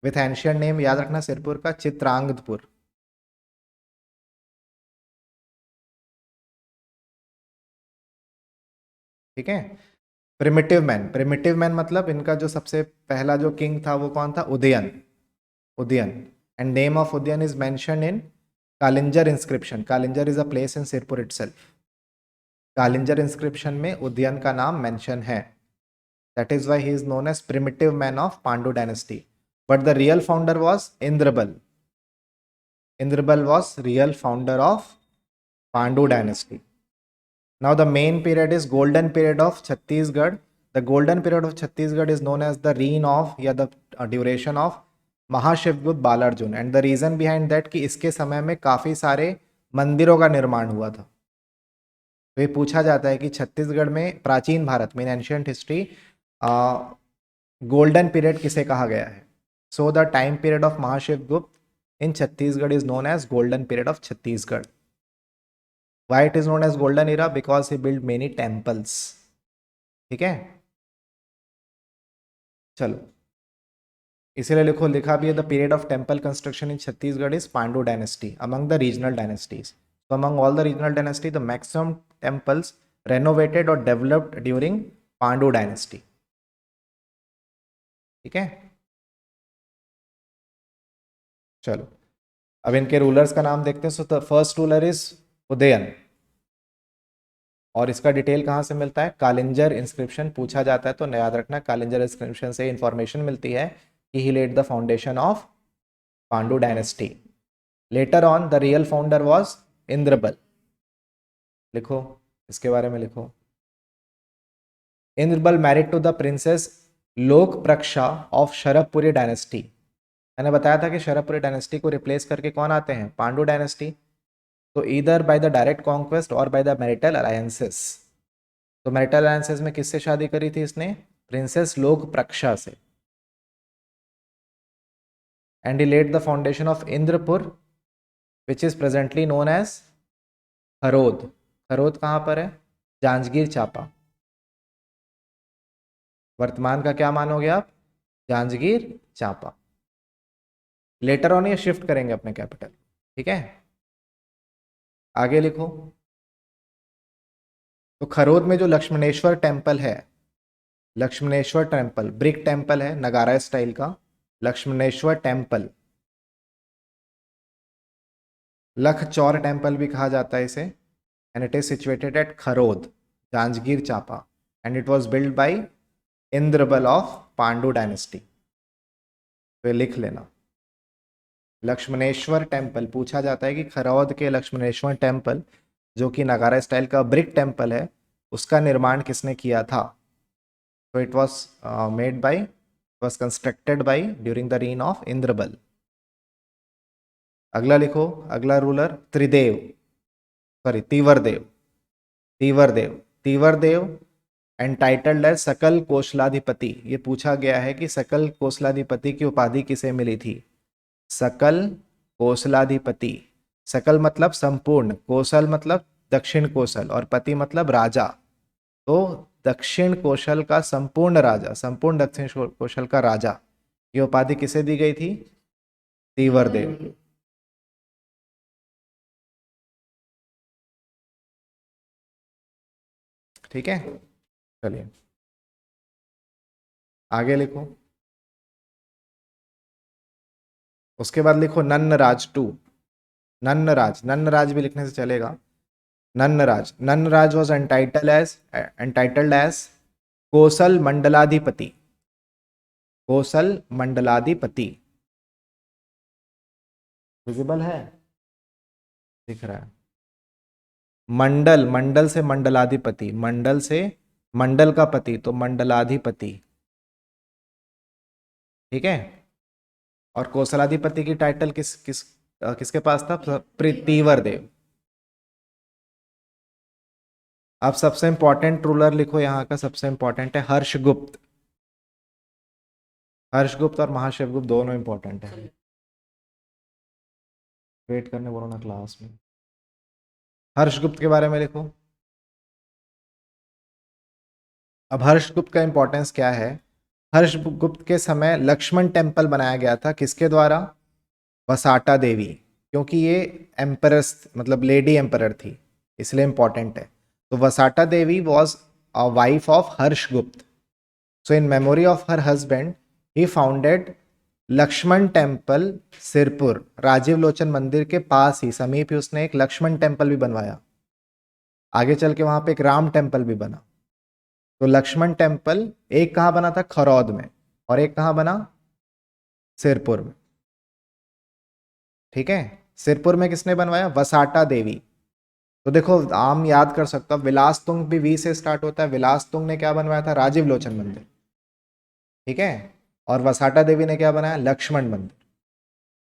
with ancient name, याद रखना सिरपुर का चित्रांगदपुर। ठीक है। प्रिमिटिव मैन मतलब इनका जो सबसे पहला जो किंग था वो कौन था? Udayan. Udayan. And name of Udayan is mentioned in Kalinjar inscription. Kalinjar is a place in Sirpur itself. Kalinjar inscription में उदयन का नाम मेंशन है। That is why he is known as primitive man of Pandu dynasty. But the real founder was Indrabal. Indrabal was real founder of Pandu dynasty. Now the main period is golden period of Chhattisgarh. The golden period of Chhattisgarh is known as the reign of या the duration of Mahashivgupta Balarjun. And the reason behind that कि इसके समय में काफी सारे मंदिरों का निर्माण हुआ था। तो ये पूछा जाता है कि छत्तीसगढ़ में प्राचीन भारत में एंशियंट हिस्ट्री गोल्डन पीरियड किसे कहा गया है? So the time period of Mahashivgupta in Chhattisgarh is known as golden period of Chhattisgarh. Why it is known as golden era? Because he built many temples. ठीक है, चलो इसीलिए लिखो, लिखा भी है the period of temple construction in Chhattisgarh is Pandu dynasty among the regional dynasties. So among all the regional dynasty, the maximum temples renovated or developed during Pandu dynasty. ठीक है, चलो अब इनके रूलर्स का नाम देखते हैं। So the first ruler is Udayan, और इसका डिटेल कहाँ से मिलता है? कालिंजर इंस्क्रिप्शन पूछा जाता है तो याद रखना कालिंजर इंस्क्रिप्शन से इंफॉर्मेशन मिलती है कि he laid the foundation of Pandu dynasty. Later on the real founder was Indrabal. लिखो, इसके बारे में लिखो। Indrabal married to the princess Lok Praksha of Sharabhpuri dynasty. मैंने बताया था कि शरभपुरी डायनेस्टी को रिप्लेस करके कौन आते हैं? पांडु डायनेस्टी। तो either by the direct conquest और बाय द मैरिटल अलायंसेस। तो मैरिटल अलायंसेस में किससे शादी करी थी इसने? प्रिंसेस लोक प्रक्षा से। And he laid the foundation of Indrapur which is presently known as Harod. Harod कहाँ पर है? जांजगीर चांपा। वर्तमान का क्या मानोगे आप? जांजगीर चांपा। लेटर ऑन ये शिफ्ट करेंगे अपने कैपिटल। ठीक है, आगे लिखो। तो खरोद में जो लक्ष्मणेश्वर टेम्पल है, लक्ष्मणेश्वर टेम्पल ब्रिक टेम्पल है नगारा स्टाइल का, लक्ष्मणेश्वर टेम्पल, लख चौर टेम्पल भी कहा जाता है इसे। And it is situated eight Kharod, Janjgir Champa, and it was build by Indrabal of Pandu dynasty. तो लिख लेना, लक्ष्मणेश्वर टेम्पल पूछा जाता है कि खरौद के लक्ष्मणेश्वर टेम्पल जो कि नगारा स्टाइल का ब्रिक टेम्पल है उसका निर्माण किसने किया था? तो it was made by, was constructed by during the reign of Indrabal. अगला लिखो, अगला ruler Tridev, sorry Tivardev. Tivardev, Tivardev entitled as Sakal Koshaladhipati. ये पूछा गया है कि सकल कोशलाधिपति की उपाधि किसे मिली थी? सकल कोसलाधिपति। सकल मतलब संपूर्ण, कोसल मतलब दक्षिण कोसल, और पति मतलब राजा। तो दक्षिण कोशल का संपूर्ण राजा, संपूर्ण दक्षिण कोशल का राजा, ये उपाधि किसे दी गई थी? तीवरदेव। ठीक है, चलिए आगे लिखो। उसके बाद लिखो नन्नराज टू। नन्नराज, नन्नराज भी लिखने से चलेगा। Nannaraj, Nannaraj was entitled as Kosal Mandaladhipati. Kosal Mandaladhipati. Visible है, दिख रहा है। मंडल, मंडल से मंडलाधिपति, मंडल से मंडल का पति तो मंडलाधिपति, ठीक है। और कौशलाधिपति की टाइटल किसके पास था? पृथ्वीवर देव। अब सबसे इंपॉर्टेंट रूलर लिखो यहाँ का, सबसे इंपॉर्टेंट है हर्षगुप्त। हर्षगुप्त और महाशिवगुप्त दोनों इंपॉर्टेंट है। वेट करने बोलो ना क्लास में। हर्षगुप्त के बारे में लिखो। अब हर्षगुप्त का इंपॉर्टेंस क्या है? हर्षगुप्त के समय लक्ष्मण टेम्पल बनाया गया था, किसके द्वारा? वसाटा देवी, क्योंकि ये एम्परस मतलब लेडी एम्परर थी, इसलिए इंपॉर्टेंट है। तो Vasata Devi was a wife of Harshgupt. So in memory of her husband he founded Lakshman temple Sirpur. Rajiv Lochan मंदिर के पास ही, समीप ही उसने एक लक्ष्मण टेम्पल भी बनवाया। आगे चल के वहां पे एक राम टेम्पल भी बना। तो लक्ष्मण टेम्पल एक कहाँ बना था? खरौद में, और एक कहाँ बना? सिरपुर में, ठीक है। सिरपुर में किसने बनवाया? वसाटा देवी। तो देखो आम याद कर सकता हूँ, विलास तुंग भी वी से स्टार्ट होता है। विलास तुंग ने क्या बनवाया था? राजीव लोचन मंदिर, ठीक है। और वसाटा देवी ने क्या बनाया? लक्ष्मण मंदिर,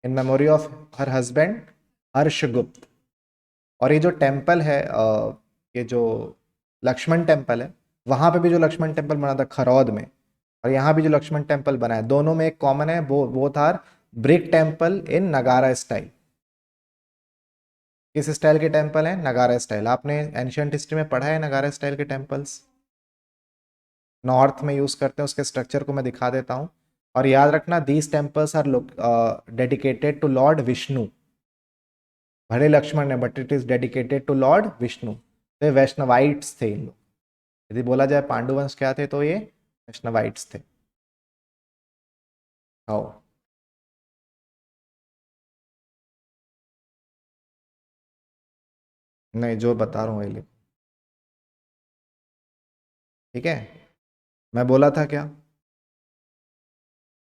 इन memory of her husband Harshagupta. और ये जो टेम्पल है ये जो लक्ष्मण टेम्पल है, वहां पे भी जो लक्ष्मण टेम्पल बना था खरौद में, और यहाँ भी जो लक्ष्मण टेम्पल बना है, दोनों में एक कॉमन है, वो था ब्रिक टेम्पल इन नगारा स्टाइल। किस स्टाइल के टेम्पल है? नगारा स्टाइल। आपने एंशियंट हिस्ट्री में पढ़ा है नगारा स्टाइल के टेम्पल्स? नॉर्थ में यूज करते हैं, उसके स्ट्रक्चर को मैं दिखा देता हूँ। और याद रखना, these temples are dedicated to lord Vishnu. भले लक्ष्मण है but it is dedicated to lord Vishnu. तो ये वैष्णवाइट्स थे इन लोग। यदि बोला जाए पांडुवंश क्या थे, तो ये वैष्णवाइट्स थे। आओ, नहीं जो बता रहा हूँ वही लिखो, ठीक है। मैं बोला था क्या?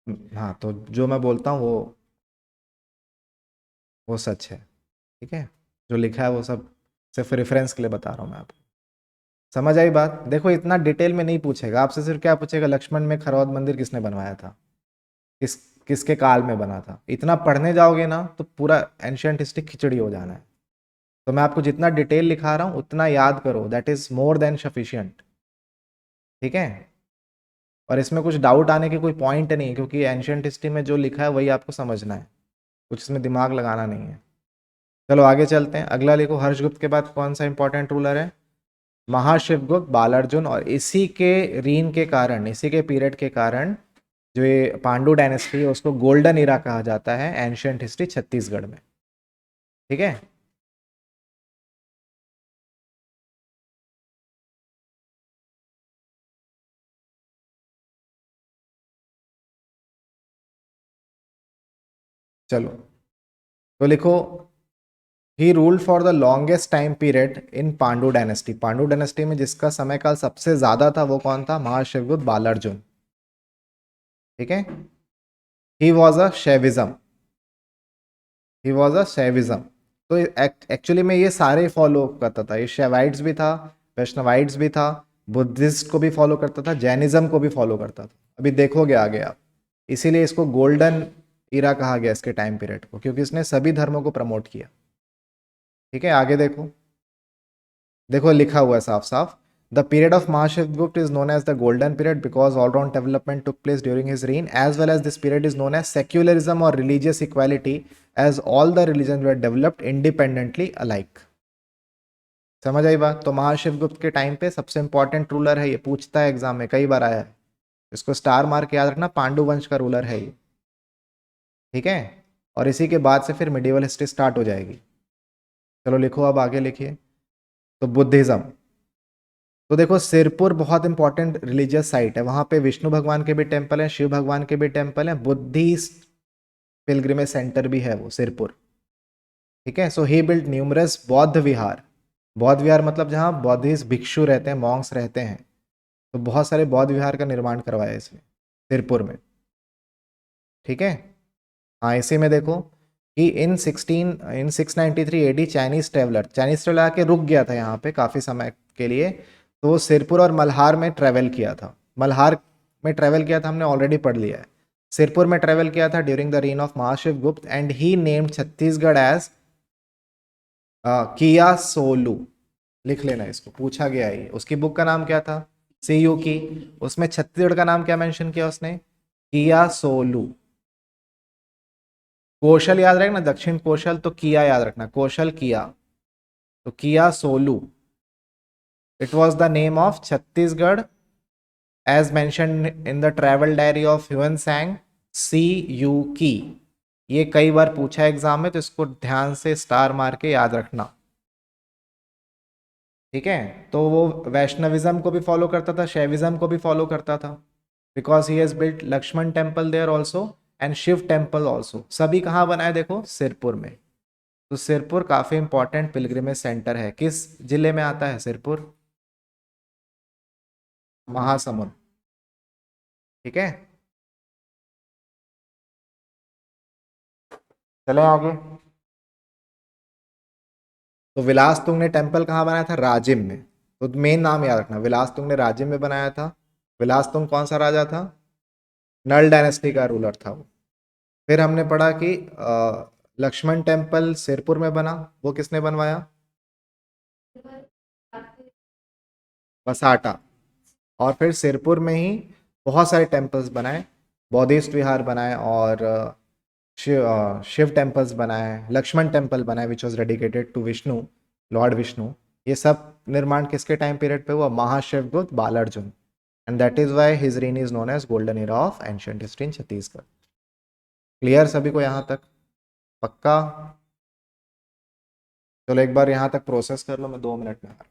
हाँ, तो जो मैं बोलता हूँ वो सच है, ठीक है। जो लिखा है वो सब सिर्फ रेफरेंस के लिए बता रहा हूँ मैं आपको। समझ आई बात? देखो इतना डिटेल में नहीं पूछेगा आपसे, सिर्फ क्या पूछेगा? लक्ष्मण में खरौद मंदिर किसने बनवाया था, किस किसके काल में बना था। इतना पढ़ने जाओगे ना तो पूरा एंशियंट हिस्ट्री खिचड़ी हो जाना है। तो मैं आपको जितना डिटेल लिखा रहा हूँ उतना याद करो, that is more than sufficient, ठीक है। और इसमें कुछ डाउट आने की कोई पॉइंट नहीं है, क्योंकि एंशियंट हिस्ट्री में जो लिखा है वही आपको समझना है, कुछ इसमें दिमाग लगाना नहीं है। चलो आगे चलते हैं, अगला लिखो। हर्षगुप्त के बाद कौन सा इंपॉर्टेंट रूलर है? महाशिवगुप्त बालार्जुन। और इसी के रीन के कारण, इसी के पीरियड के कारण जो ये पांडु डायनेस्टी है उसको गोल्डन इरा कहा जाता है एंशियंट हिस्ट्री छत्तीसगढ़ में, ठीक है। चलो तो लिखो, he ruled for the longest time period in Pandu dynasty. Pandu dynasty में जिसका समय काल सबसे ज्यादा था वो कौन था? महाशिवगुप्त बालार्जुन, ठीक है। He was a Shaivism, he was a Shaivism. तो एक्चुअली में ये सारे फॉलो करता था, ये शैवाइट्स भी था, वैष्णवाइट्स भी था, बुद्धिस्ट को भी फॉलो करता था, जैनिज्म को भी फॉलो करता था। अभी देखोगे आगे आप, इसीलिए इसको गोल्डन इरा कहा गया इसके टाइम पीरियड को, क्योंकि इसने सभी धर्मों को प्रमोट किया, ठीक है। आगे देखो, देखो लिखा हुआ है साफ साफ, the period of Mahashivgupta is known as the golden period because all round development took place during his reign, as well as this period is known as secularism or religious equality, as all the religions were developed independently alike। समझ आई बात? तो महाशिवगुप्त के time पे सबसे important ruler है, ये पूछता है एग्जाम में, कई बार आया है, इसको स्टार मार के याद रखना, पांडु वंश का रूलर है ये, ठीक है। और इसी के बाद से फिर मिडिवल हिस्ट्री स्टार्ट हो जाएगी। चलो लिखो, अब आगे लिखिए। तो बुद्धिज्म, तो देखो सिरपुर बहुत इंपॉर्टेंट रिलीजियस साइट है, वहां पे विष्णु भगवान के भी टेम्पल है, शिव भगवान के भी टेम्पल है, बुद्धिस्ट पिलग्रिमेज सेंटर भी है वो सिरपुर, ठीक है। सो ही बिल्ड न्यूमरस बौद्ध विहार। बौद्ध विहार मतलब जहाँ बौद्धिस्ट भिक्षु रहते हैं, मॉन्क्स रहते हैं, तो बहुत सारे बौद्ध विहार का निर्माण करवाया इसने सिरपुर में, ठीक है। हाँ, इसी में देखो, कि इन 693 एडी चाइनीज ट्रेवलर आके रुक गया था यहाँ पे काफ़ी समय के लिए, तो वो सिरपुर और मल्हार में ट्रेवल किया था। मल्हार में ट्रेवल किया था हमने ऑलरेडी पढ़ लिया है। सिरपुर में ट्रेवल किया था during the reign of Mahashivgupta and he named Chhattisgarh as किया सोलू। लिख लेना इसको, पूछा गया है। उसकी बुक का नाम क्या था? सीयू की। उसमें छत्तीसगढ़ का नाम क्या मेंशन किया उसने? किया सोलू। कौशल याद रखना, दक्षिण कौशल तो किया याद रखना, कौशल किया, तो किया सोलू। It was the name of Chhattisgarh as mention in the travel diary of Hiuen Tsang, C U की। ये कई बार पूछा एग्जाम में, तो इसको ध्यान से स्टार मार के याद रखना, ठीक है। तो वो वैष्णविज्म को भी फॉलो करता था, शैविज्म को भी फॉलो करता था, because he has built Lakshman temple there also and Shiv temple also. सभी कहाँ बनाए देखो? सिरपुर में। तो सिरपुर काफी इंपॉर्टेंट पिलग्रिमेज सेंटर है। किस जिले में आता है सिरपुर? महासमुंद, ठीक है। चले आगे। तो विलास तुंग ने टेम्पल कहाँ बनाया था? राजिम में। तो मेन नाम याद रखना, विलास तुंग ने राजिम में बनाया था। विलास तुंग कौन सा राजा था? नल डायनेस्टी का रूलर था वो। फिर हमने पढ़ा कि लक्ष्मण टेम्पल सिरपुर में बना, वो किसने बनवाया? वसाटा। और फिर सिरपुर में ही बहुत सारे टेम्पल्स बनाए, बौद्धिस्ट विहार बनाए और शिव टेम्पल्स बनाए, लक्ष्मण टेम्पल बनाए which was dedicated to Vishnu, lord Vishnu. ये सब निर्माण किसके टाइम पीरियड पे हुआ? Mahashivgupta Balarjun. And that is why his reign is known as golden era of ancient history in Chhattisgarh. Clear सभी को यहाँ तक? पक्का? चलो एक बार यहाँ तक प्रोसेस कर लो, मैं 2 मिनट में आ रहा हूँ।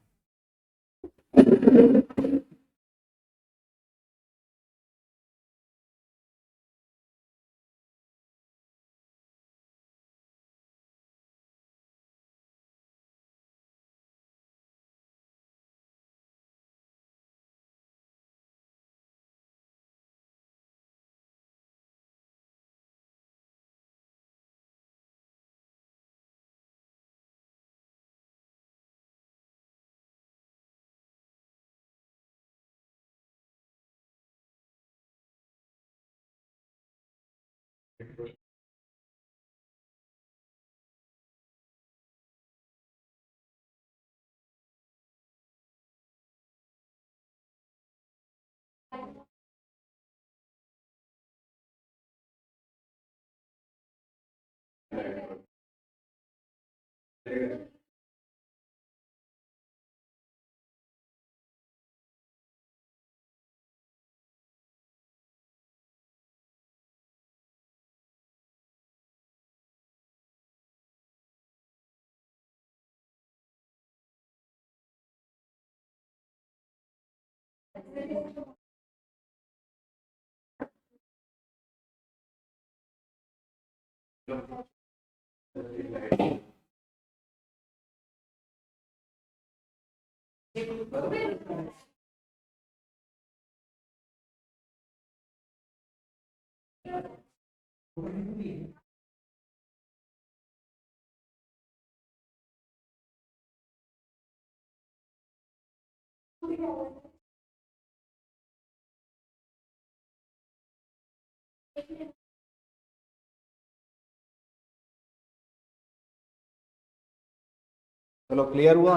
चलो क्लियर हुआ?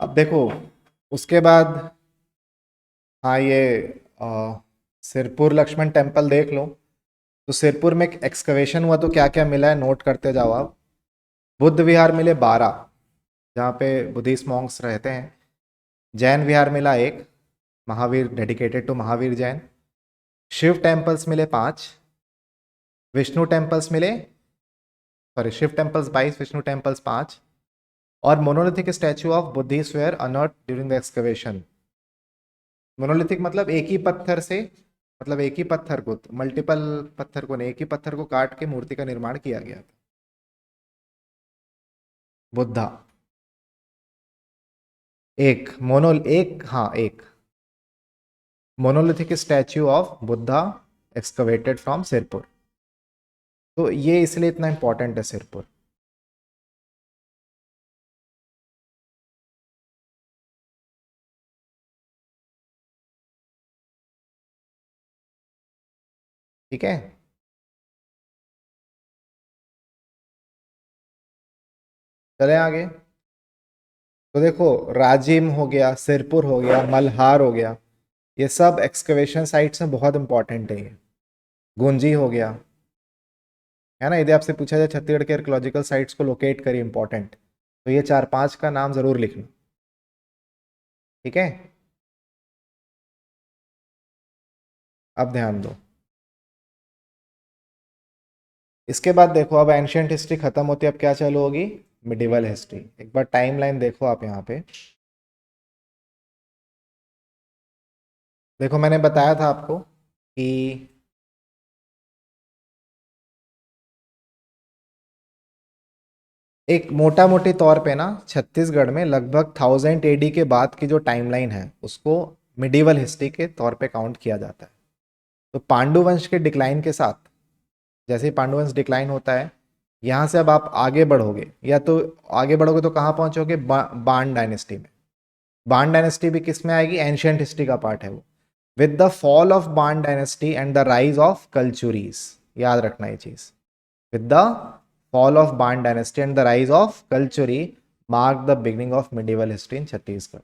अब देखो उसके बाद, हाँ ये सिरपुर लक्ष्मण टेम्पल देख लो। तो सिरपुर में एक एक्सकवेशन हुआ, तो क्या क्या मिला है नोट करते जाओ आप। बुद्ध विहार मिले 12, जहाँ पे बुद्धिस्ट मॉन्क्स रहते हैं। जैन विहार मिला एक, Mahavir, dedicated to Mahavir Jain. Shiv temples मिले 5, विष्णु टेम्पल्स मिले, sorry Shiv temples 22, Vishnu temples 5, और monolithic statue of Buddhist were unearth during the excavation. Monolithic मतलब एक ही पत्थर से, मतलब एक ही पत्थर को, मल्टीपल पत्थर को नहीं, एक ही पत्थर को काट के मूर्ति का निर्माण किया गया था। बुद्धा एक, हाँ एक monolithic statue of Buddha excavated from Sirpur. तो ये इसलिए इतना इंपॉर्टेंट है सिरपुर। ठीक है, चले आगे। तो देखो, राजिम हो गया, सिरपुर हो गया, मल्हार हो गया, ये सब एक्सकवेशन साइट्स में बहुत इंपॉर्टेंट है। ये गुंजी हो गया, है ना। यदि आपसे पूछा जाए छत्तीसगढ़ के आर्कोलॉजिकल साइट्स को लोकेट करिए इंपॉर्टेंट, तो ये चार पांच का नाम जरूर लिखना। ठीक है, अब ध्यान दो। इसके बाद देखो, अब एंशियंट हिस्ट्री खत्म होती है, अब क्या चालू होगी? Medieval history. एक बार टाइमलाइन देखो आप यहाँ पे। देखो, मैंने बताया था आपको कि एक मोटा मोटी तौर पे ना छत्तीसगढ़ में लगभग 1000 AD के बाद की जो टाइमलाइन है उसको मिडिवल हिस्ट्री के तौर पे काउंट किया जाता है। तो पांडु वंश के डिक्लाइन के साथ, जैसे ही पांडु वंश डिक्लाइन होता है, यहाँ से अब आप आगे बढ़ोगे, या तो आगे बढ़ोगे तो कहाँ पहुंचोगे? बाण डायनेस्टी में। बाण डायनेस्टी भी किस में आएगी? एंशियंट हिस्ट्री का पार्ट है वो। With the fall of Ban dynasty and the rise of Kalchuris, याद रखना ये चीज। With the fall of Ban dynasty and the rise of Kalchuri mark the beginning of medieval history in Chhattisgarh.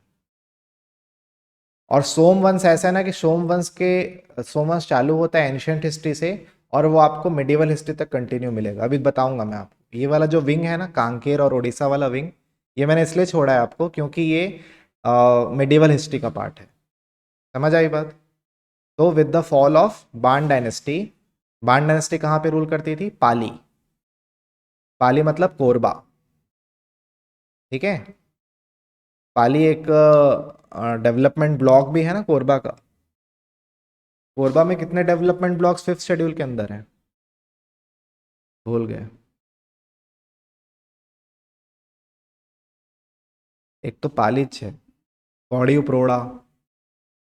और सोमवंश ऐसा है ना कि सोमवंश चालू होता है एंशियंट हिस्ट्री से, और वो आपको मिडिवल हिस्ट्री तक कंटिन्यू मिलेगा। अभी बताऊंगा मैं आपको। ये वाला जो विंग है ना, कांकेर और उड़ीसा वाला विंग, ये मैंने इसलिए छोड़ा है आपको क्योंकि ये मिडिवल हिस्ट्री का पार्ट है। समझ आई बात? तो with the fall of Ban dynasty कहाँ पे रूल करती थी? पाली। पाली मतलब कोरबा। ठीक है, पाली एक डेवलपमेंट ब्लॉक भी है ना कोरबा का। कोरबा में कितने डेवलपमेंट ब्लॉक्स फिफ्थ शेड्यूल के अंदर हैं? भूल गए? एक तो पालीच है, पौड़ी उपरोड़ा,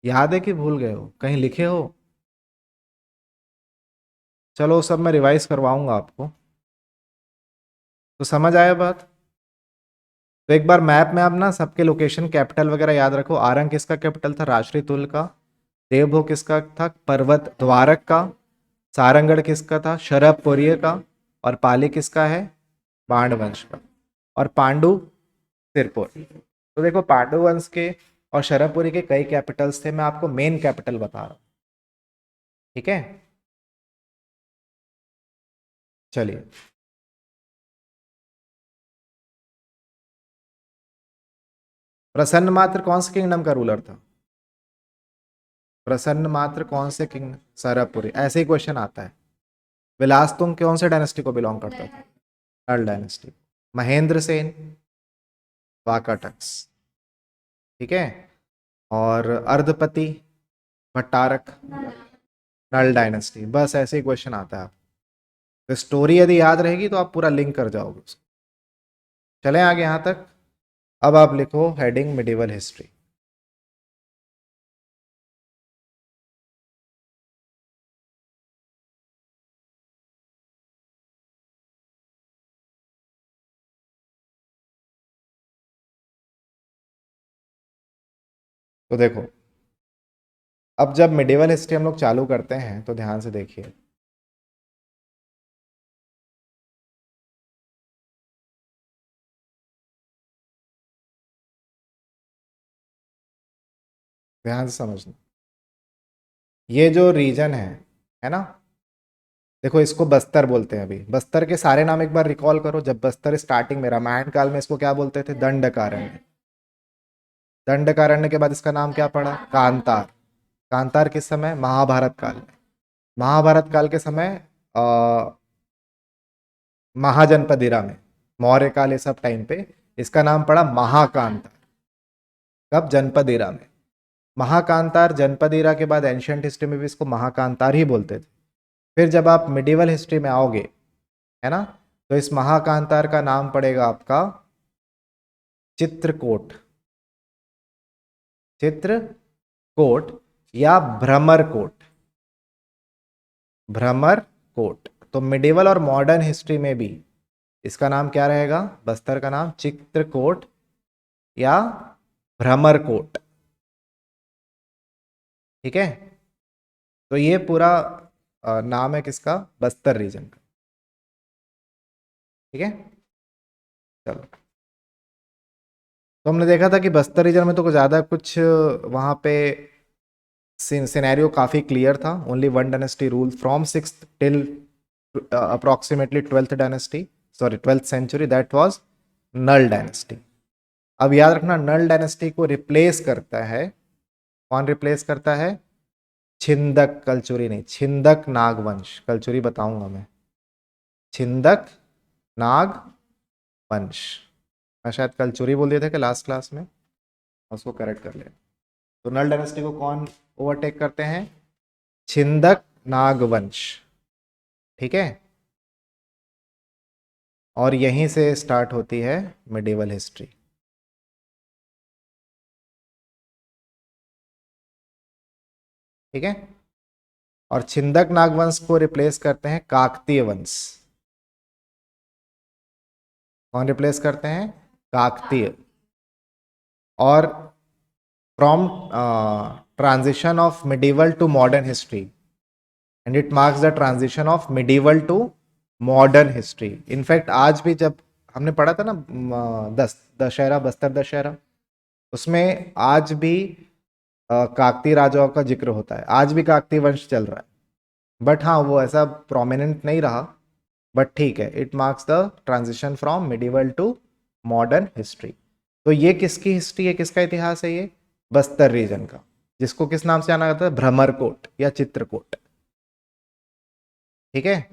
याद है कि भूल गए हो? कहीं लिखे हो? चलो सब मैं रिवाइज करवाऊंगा आपको। तो समझ आया बात? तो एक बार मैप में आप ना सबके लोकेशन कैपिटल वगैरह याद रखो। आरंग किसका कैपिटल था? राष्ट्रीय तुल का। देवभोग किसका था? पर्वत द्वारक का। सारंगढ़ किसका था? शरभपुरी का। और पाली किसका है? पांडवंश का। और पांडु सिरपुर। तो देखो, पांडु वंश के और शरभपुरी के कई कैपिटल्स थे, मैं आपको मेन कैपिटल बता रहा हूँ। ठीक है, चलिए। प्रसन्न मात्र कौन से किंगडम का रूलर था? प्रसन्न मात्र कौन से किंग? सरभपुरी। ऐसे ही क्वेश्चन आता है। विलास तुंग कौन से डायनेस्टी को बिलोंग करता था? नल डायनेस्टी। महेंद्र सेन, वाकाटक्स। ठीक है। और अर्धपति भट्टारक, नल डायनेस्टी। बस ऐसे ही क्वेश्चन आता है। तो स्टोरी यदि याद रहेगी तो आप पूरा लिंक कर जाओगे उसको। चलें आगे यहाँ तक। अब आप लिखो हेडिंग मिडिवल हिस्ट्री। तो देखो, अब जब मिडिवल हिस्ट्री हम लोग चालू करते हैं तो ध्यान से देखिए। ध्यान से समझना। ये जो रीजन है ना, देखो इसको बस्तर बोलते हैं। अभी बस्तर के सारे नाम एक बार रिकॉल करो। जब बस्तर स्टार्टिंग में रामायण काल में इसको क्या बोलते थे? दंडकारण्य। दंडकारण्य के बाद इसका नाम क्या पड़ा? कांतार। कांतार किस समय? महाभारत काल में। महाभारत काल के समय आ, महाजनपदिरा में, मौर्य काल, ये सब टाइम पे इसका नाम पड़ा महाकांतार। कब? जनपदिरा में। महाकांतार जनपदिरा के बाद एंशियंट हिस्ट्री में भी इसको महाकांतार ही बोलते थे। फिर जब आप मिडिवल हिस्ट्री में आओगे, है ना, तो इस महाकांतार का नाम पड़ेगा आपका चित्रकोट। चित्रकोट या भ्रमरकोट। भ्रमर कोट। तो मिडिवल और मॉडर्न हिस्ट्री में भी इसका नाम क्या रहेगा, बस्तर का नाम चित्रकोट या भ्रमर कोट। ठीक है, तो ये पूरा नाम है किसका, बस्तर रीजन का। ठीक है, चलो। तो हमने देखा था कि बस्तर रीजन में तो कुछ ज़्यादा कुछ वहाँ पे सिनेरियो काफ़ी क्लियर था। Only one dynasty rule from six till approximately twelfth dynasty, sorry twelfth century, that was Nal dynasty. अब याद रखना, नल डायनेस्टी को रिप्लेस करता है, कौन रिप्लेस करता है, छिंदक, कलचुरी नहीं, छिंदक नागवंश। कलचुरी बताऊंगा मैं, छिंदक नाग वंश। मैं शायद कलचुरी बोल दिया था कि लास्ट क्लास में, उसको करेक्ट कर ले। तो नल डायनेस्टी को कौन ओवरटेक करते हैं, छिंदक नागवंश। ठीक है, और यहीं से स्टार्ट होती है मिडिवल हिस्ट्री। ठीक है, और छिंदक नागवंश को रिप्लेस करते हैं काकतीय वंश। कौन रिप्लेस करते हैं, काकतीय। और from transition of medieval to modern history, and it marks the transition of medieval to modern history. In fact आज भी जब हमने पढ़ा था ना दशहरा, बस्तर दशहरा, उसमें आज भी काकतीय राजाओं का जिक्र होता है, आज भी काकतीय वंश चल रहा है। बट हाँ, वो ऐसा प्रोमिनेंट नहीं रहा, बट ठीक है, it marks the transition from medieval to modern history. तो ये किसकी हिस्ट्री है, किसका इतिहास है, ये बस्तर रीजन का, जिसको किस नाम से जाना जाता है, भ्रमरकोट या चित्रकोट। ठीक है,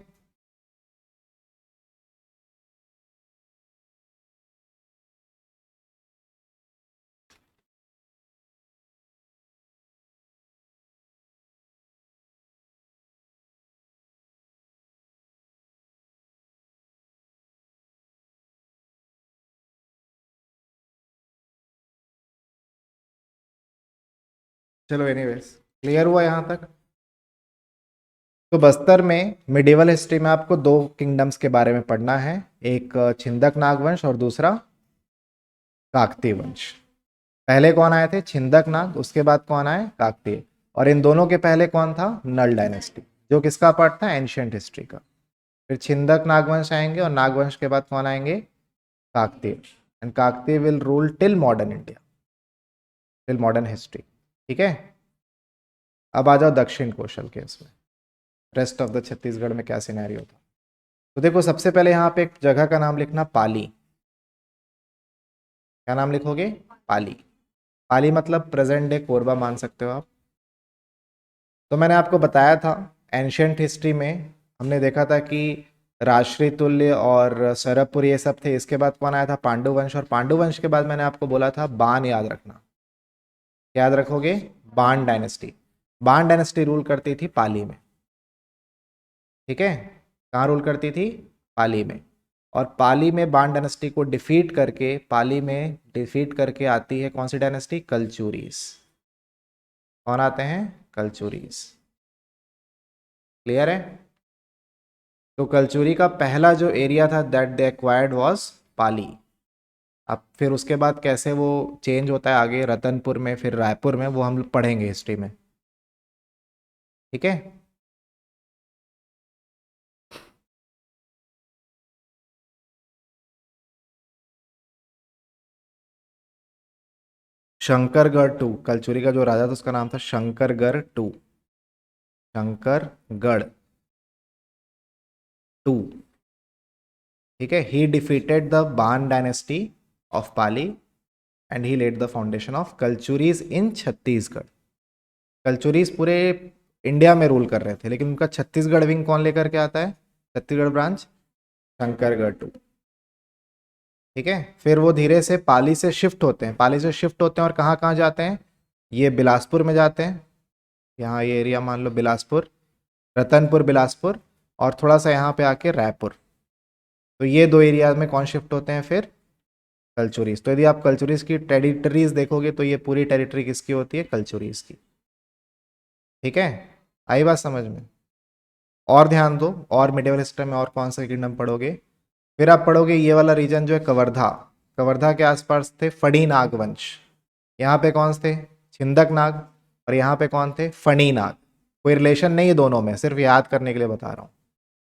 चलो एनीवेज, क्लियर हुआ यहाँ तक। तो बस्तर में मिडिवल हिस्ट्री में आपको दो किंगडम्स के बारे में पढ़ना है, एक छिंदक नागवंश और दूसरा काकतीय वंश। पहले कौन आए थे, छिंदक नाग, उसके बाद कौन आए, काकतीय। और इन दोनों के पहले कौन था, नल डायनेस्टी, जो किसका पार्ट था, एंशियंट हिस्ट्री का। फिर छिंदक नागवंश आएंगे और नागवंश के बाद कौन आएंगे, Kakatiya. And Kakatiya will rule till modern India, till modern history. ठीक है, अब आ जाओ दक्षिण कौशल के इसमें, रेस्ट ऑफ द छत्तीसगढ़ में क्या सिनेरियो था। तो देखो, सबसे पहले यहाँ पे एक जगह का नाम लिखना, पाली। क्या नाम लिखोगे, पाली। पाली मतलब प्रेजेंट डे कोरबा मान सकते हो आप। तो मैंने आपको बताया था, एंशियंट हिस्ट्री में हमने देखा था कि राजश्री तुल्य और सरबपुर ये सब थे। इसके बाद कौन आया था, पांडुवंश। और पांडुवंश के बाद मैंने आपको बोला था बाण, याद रखना, याद रखोगे, बाण डायनेस्टी। बाण डायनेस्टी रूल करती थी पाली में। ठीक है, कहाँ रूल करती थी, पाली में। और पाली में बाण डायनेस्टी को डिफीट करके, पाली में डिफीट करके आती है कौन सी डायनेस्टी, कलचुरीज। कौन आते हैं, कलचुरीज। क्लियर है। तो कलचुरी का पहला जो एरिया था दैट दे एक्वायर्ड वाज पाली। अब फिर उसके बाद कैसे वो चेंज होता है आगे, रतनपुर में, फिर रायपुर में, वो हम लोग पढ़ेंगे हिस्ट्री में। ठीक है, शंकरगढ़ टू, कलचुरी का जो राजा था उसका नाम था शंकरगढ़ टू, शंकरगढ़ टू। ठीक है, he defeated the Ban dynasty of Pali and he laid the foundation of Kalchuris in Chhattisgarh. Kalchuris पूरे इंडिया में रूल कर रहे थे, लेकिन उनका छत्तीसगढ़ विंग कौन लेकर के आता है, छत्तीसगढ़ ब्रांच, शंकरगढ़ टू। ठीक है, फिर वो धीरे से पाली से शिफ्ट होते हैं, पाली से शिफ्ट होते हैं और कहाँ कहाँ जाते हैं, ये बिलासपुर में जाते हैं। यहाँ ये एरिया मान लो बिलासपुर, रतनपुर, बिलासपुर, और थोड़ा सा यहाँ पे आके रायपुर। तो ये दो एरिया में कौन शिफ्ट होते हैं, फिर कलचुरीज। तो यदि आप कलचुरीज की टेरिटरीज देखोगे तो ये पूरी टेरिटरी किसकी होती है, कलचुरीज की। ठीक है, आई बात समझ में। और ध्यान दो, और मिडिवल हिस्ट्री में और कौन सा किंगडम पढ़ोगे, फिर आप पढ़ोगे ये वाला रीजन जो है कवर्धा। कवर्धा के आसपास थे फणी नाग वंश। यहाँ पे कौन थे? छिंदक नाग। और यहाँ पे कौन थे? फणी नाग। कोई रिलेशन नहीं है दोनों में, सिर्फ याद करने के लिए बता रहा हूँ।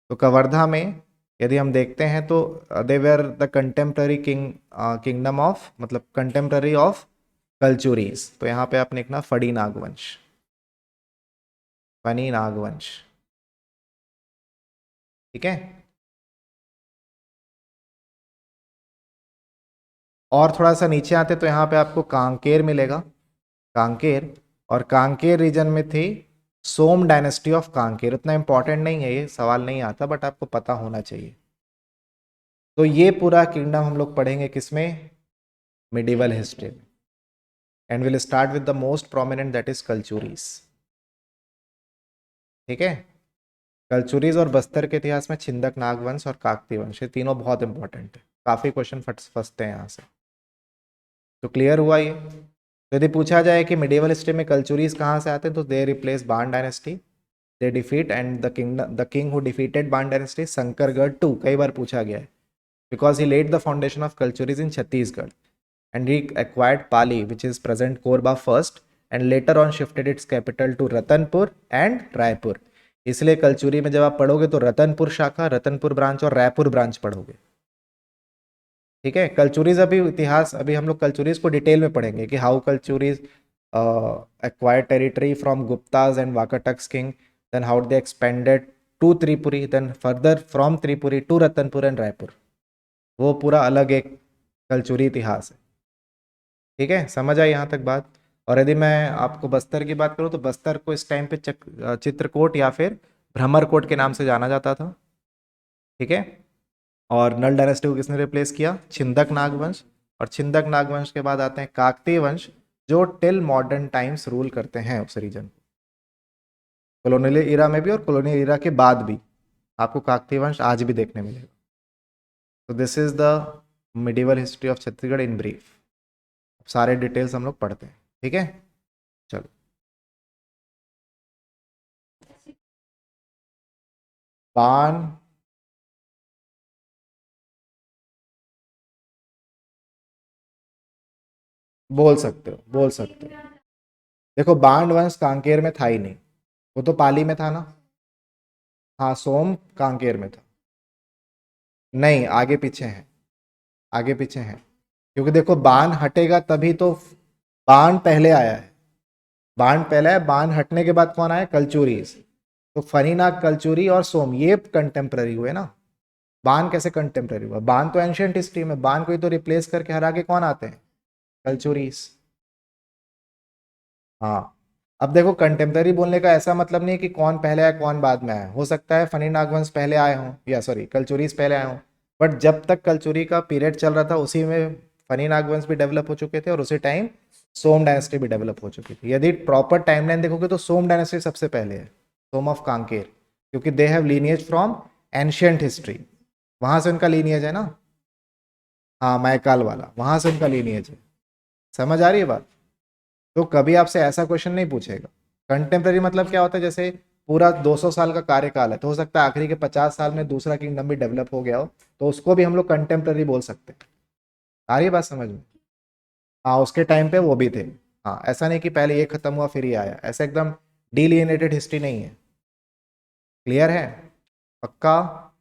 तो कवर्धा में यदि हम देखते हैं तो they were the contemporary kingdom of, मतलब कंटेम्प्ररी ऑफ कल्चुरीज। तो यहाँ पे आपने लिखना फणी नागवंश, फणी नागवंश। ठीक है। और थोड़ा सा नीचे आते तो यहाँ पे आपको कांकेर मिलेगा, कांकेर। और कांकेर रीजन में थी सोम डायनेस्टी ऑफ कांकेर। उतना इंपॉर्टेंट नहीं है, ये सवाल नहीं आता, बट आपको पता होना चाहिए। तो ये पूरा किंगडम हम लोग पढ़ेंगे किसमें? मिडिवल हिस्ट्री में। And will start with the most prominent, that is Kalchuris. ठीक है। कल्चुरीज और बस्तर के इतिहास में छिंदक नागवंश और काकती वंश, ये तीनों बहुत इंपॉर्टेंट है, काफी क्वेश्चन फंसते हैं यहाँ से। तो क्लियर हुआ ये। तो यदि पूछा जाए कि मिडिवल हिस्ट्री में कल्चुरीज कहाँ से आते हैं, तो they replace Ban dynasty, they defeat and the king who defeated Ban dynasty Shankargarh two, कई बार पूछा गया है, because he laid the foundation of Kalchuris in Chhattisgarh and he acquired Pali which is present Korba first and later on shifted its capital to Ratanpur and Raipur. इसलिए कल्चुरी में जब आप पढ़ोगे तो रतनपुर शाखा, रतनपुर ब्रांच और रायपुर ब्रांच पढ़ोगे। ठीक है। कल्चुरीज अभी इतिहास, अभी हम लोग कल्चुरीज को डिटेल में पढ़ेंगे कि how कल्चुरीज acquired territory from Guptas and Vakataks king, then how they expanded to Tripuri, then further from Tripuri to Ratanpur and Raipur। वो पूरा अलग एक कल्चुरी इतिहास है। ठीक है, समझ आई यहाँ तक बात। और यदि मैं आपको बस्तर की बात करूँ तो बस्तर को इस टाइम पे चित्रकोट या फिर भ्रमरकोट के नाम से जाना जाता था। ठीक है। और नल डायनेस्टी को किसने रिप्लेस किया? छिंदक नागवंश। और छिंदक नागवंश के बाद आते हैं काकतीय वंश, जो टिल मॉडर्न टाइम्स रूल करते हैं उस रीजन, कॉलोनियल इरा में भी और कॉलोनियल इरा के बाद भी आपको काकतीय वंश आज भी देखने मिलेगा। तो this is the medieval history of Chhattisgarh in brief. सारे डिटेल्स हम लोग पढ़ते हैं। ठीक है, चलो। बाण, बोल सकते हो, बोल सकते हो। देखो बाण वंश कांकेर में था ही नहीं, वो तो पाली में था ना। हाँ, सोम कांकेर में था। नहीं, आगे पीछे है, आगे पीछे है। क्योंकि देखो बाण हटेगा तभी तो, बाण पहले आया है, बाण पहले है, बाण हटने के बाद कौन आया? कल्चुरीज। तो फनीनाग, कल्चुरी और सोम ये कंटेम्प्ररी हुए ना। बाण कैसे कंटेम्प्ररी हुआ? बाण तो एंशियंट हिस्ट्री में, बाण को ही तो रिप्लेस करके हरा के कौन आते हैं? कल्चुरीज। हाँ। अब देखो कंटेम्प्ररी बोलने का ऐसा मतलब नहीं कि कौन पहले आया कौन बाद में आया, हो सकता है फनी नागवंश पहले आए हों, या सॉरी कल्चुरीज पहले आए हों, बट जब तक कल्चुरी का पीरियड चल रहा था उसी में फनी नागवंश भी डेवलप हो चुके थे और उसी टाइम सोम डायनेस्टी भी डेवलप हो चुकी थी। यदि प्रॉपर टाइमलाइन देखोगे तो सोम डायनेस्टी सबसे पहले है, सोम ऑफ कांकेर, क्योंकि they have lineage from ancient history, वहां से उनका लीनियज है ना। हाँ, मैकाल वाला, वहां से उनका लीनियज है। समझ आ रही है बात? तो कभी आपसे ऐसा क्वेश्चन नहीं पूछेगा। कंटेम्प्रेरी मतलब क्या होता है? जैसे पूरा 200 साल का कार्यकाल है, तो हो सकता है आखिरी के 50 साल में दूसरा किंगडम भी डेवलप हो गया हो, तो उसको भी हम लोग कंटेम्प्रेरी बोल सकते हैं। आ रही है बात समझ में? हाँ, उसके टाइम पे वो भी थे। हाँ, ऐसा नहीं कि पहले ये खत्म हुआ फिर ये आया, ऐसा एकदम डिलिनेटेड हिस्ट्री नहीं है। क्लियर है? पक्का?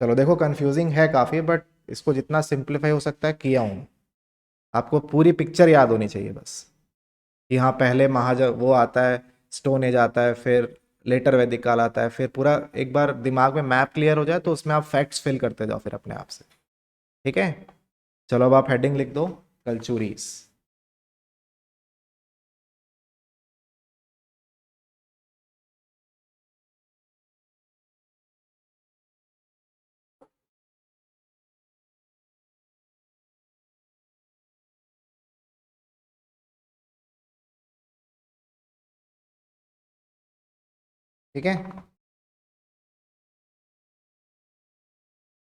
चलो देखो, कंफ्यूजिंग है काफ़ी, बट इसको जितना सिंप्लीफाई हो सकता है किया हूँ। आपको पूरी पिक्चर याद होनी चाहिए बस, कि हाँ पहले महाज वो आता है, स्टोन एज आता है, फिर लेटर वैदिक काल आता है, फिर पूरा एक बार दिमाग में मैप क्लियर हो जाए तो उसमें आप फैक्ट्स फिल करते जाओ फिर अपने आप से। ठीक है, चलो अब आप हेडिंग लिख दो, कल्चुरीज। ठीक है।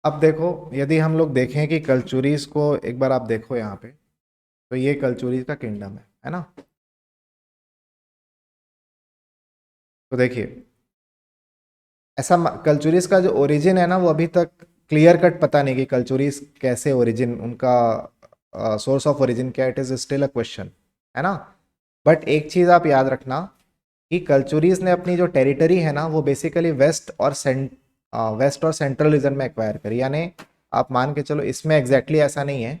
अब देखो, यदि हम लोग देखें कि कल्चुरीज को एक बार आप देखो यहाँ पे, तो ये कल्चुरीज का किंगडम है ना। तो देखिए, ऐसा कल्चुरिस का जो ओरिजिन है ना वो अभी तक क्लियर कट पता नहीं कि कल्चुरिस कैसे ओरिजिन उनका सोर्स ऑफ ओरिजिन क्या, it is still a question, है ना। बट एक चीज़ आप याद रखना कि कल्चुरीज ने अपनी जो टेरिटरी है ना वो बेसिकली वेस्ट और सेंट्रल रीजन में एक्वायर करी, यानी आप मान के चलो इसमें एग्जैक्टली ऐसा नहीं है।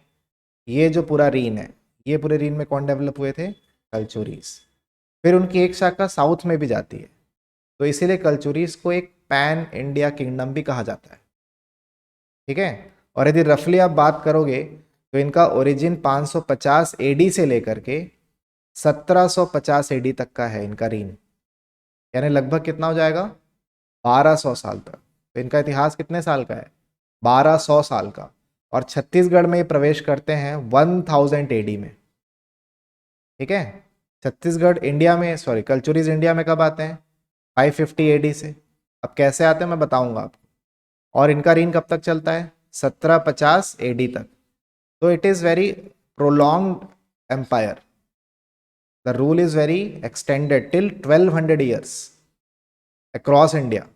ये जो पूरा रीन है, ये पूरे रीन में कौन डेवलप हुए थे? कल्चुरीज। फिर उनकी एक शाखा साउथ में भी जाती है, तो इसीलिए कल्चुरीज को एक पैन इंडिया किंगडम भी कहा जाता है। ठीक है। और यदि रफली आप बात करोगे तो इनका ओरिजिन 550 एडी से लेकर के 1750 एडी तक का है इनका रीन, यानी लगभग कितना हो जाएगा? 1200 साल तक। तो इनका इतिहास कितने साल का है? 1200 साल का। और छत्तीसगढ़ में ये प्रवेश करते हैं 1000 एडी में। ठीक है। छत्तीसगढ़ इंडिया में, सॉरी, कल्चुरीज इंडिया में कब आते हैं? 550 एडी से। अब कैसे आते हैं मैं बताऊंगा आपको। और इनका रीन कब तक चलता है? 1750 एडी तक। तो it is very prolonged empire. The rule is very extended till 1200 years across India.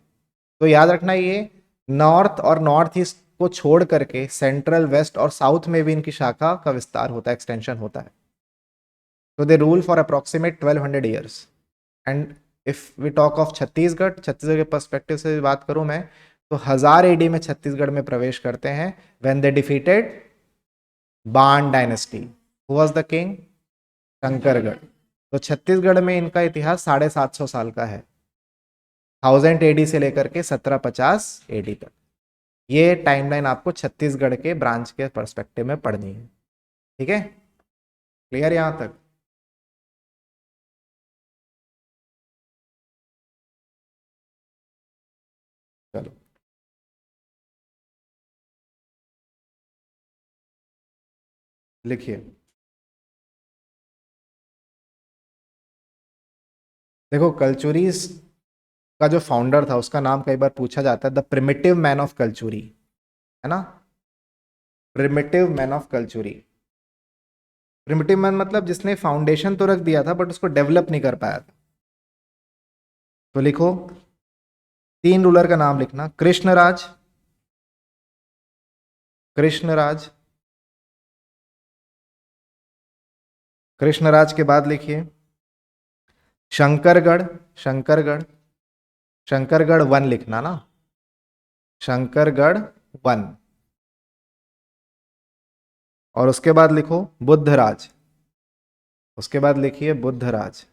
तो याद रखना ये नॉर्थ और नॉर्थ ईस्ट को छोड़ करके सेंट्रल, वेस्ट और साउथ में भी इनकी शाखा का विस्तार होता है, एक्सटेंशन होता है। तो they rule for approximate 1200 years. And if we talk of Chhattisgarh, Chhattisgarh के पर्सपेक्टिव से बात करूं मैं, तो 1000 एडी में छत्तीसगढ़ में प्रवेश करते हैं when they defeated Ban dynasty. Who was the king? Shankargarh. तो छत्तीसगढ़ में इनका इतिहास 750 साल का है, 1000 एडी से लेकर के 1750 एडी तक। ये टाइमलाइन आपको छत्तीसगढ़ के ब्रांच के पर्सपेक्टिव में पढ़नी है। ठीक है, क्लियर यहां तक? चलो लिखिए। देखो, कल्चुरीज का जो फाउंडर था उसका नाम कई बार पूछा जाता है the primitive man of Kalachuri, है ना। Primitive man of Kalachuri. Primitive man मतलब जिसने फाउंडेशन तो रख दिया था बट उसको डेवलप नहीं कर पाया था। तो लिखो, 3 रूलर का नाम लिखना। कृष्णराज, कृष्णराज, कृष्णराज के बाद लिखिए शंकरगढ़, शंकरगढ़, शंकरगढ़ वन लिखना ना, शंकरगढ़ वन। और उसके बाद लिखो बुद्धराज, उसके बाद लिखिए बुद्धराज।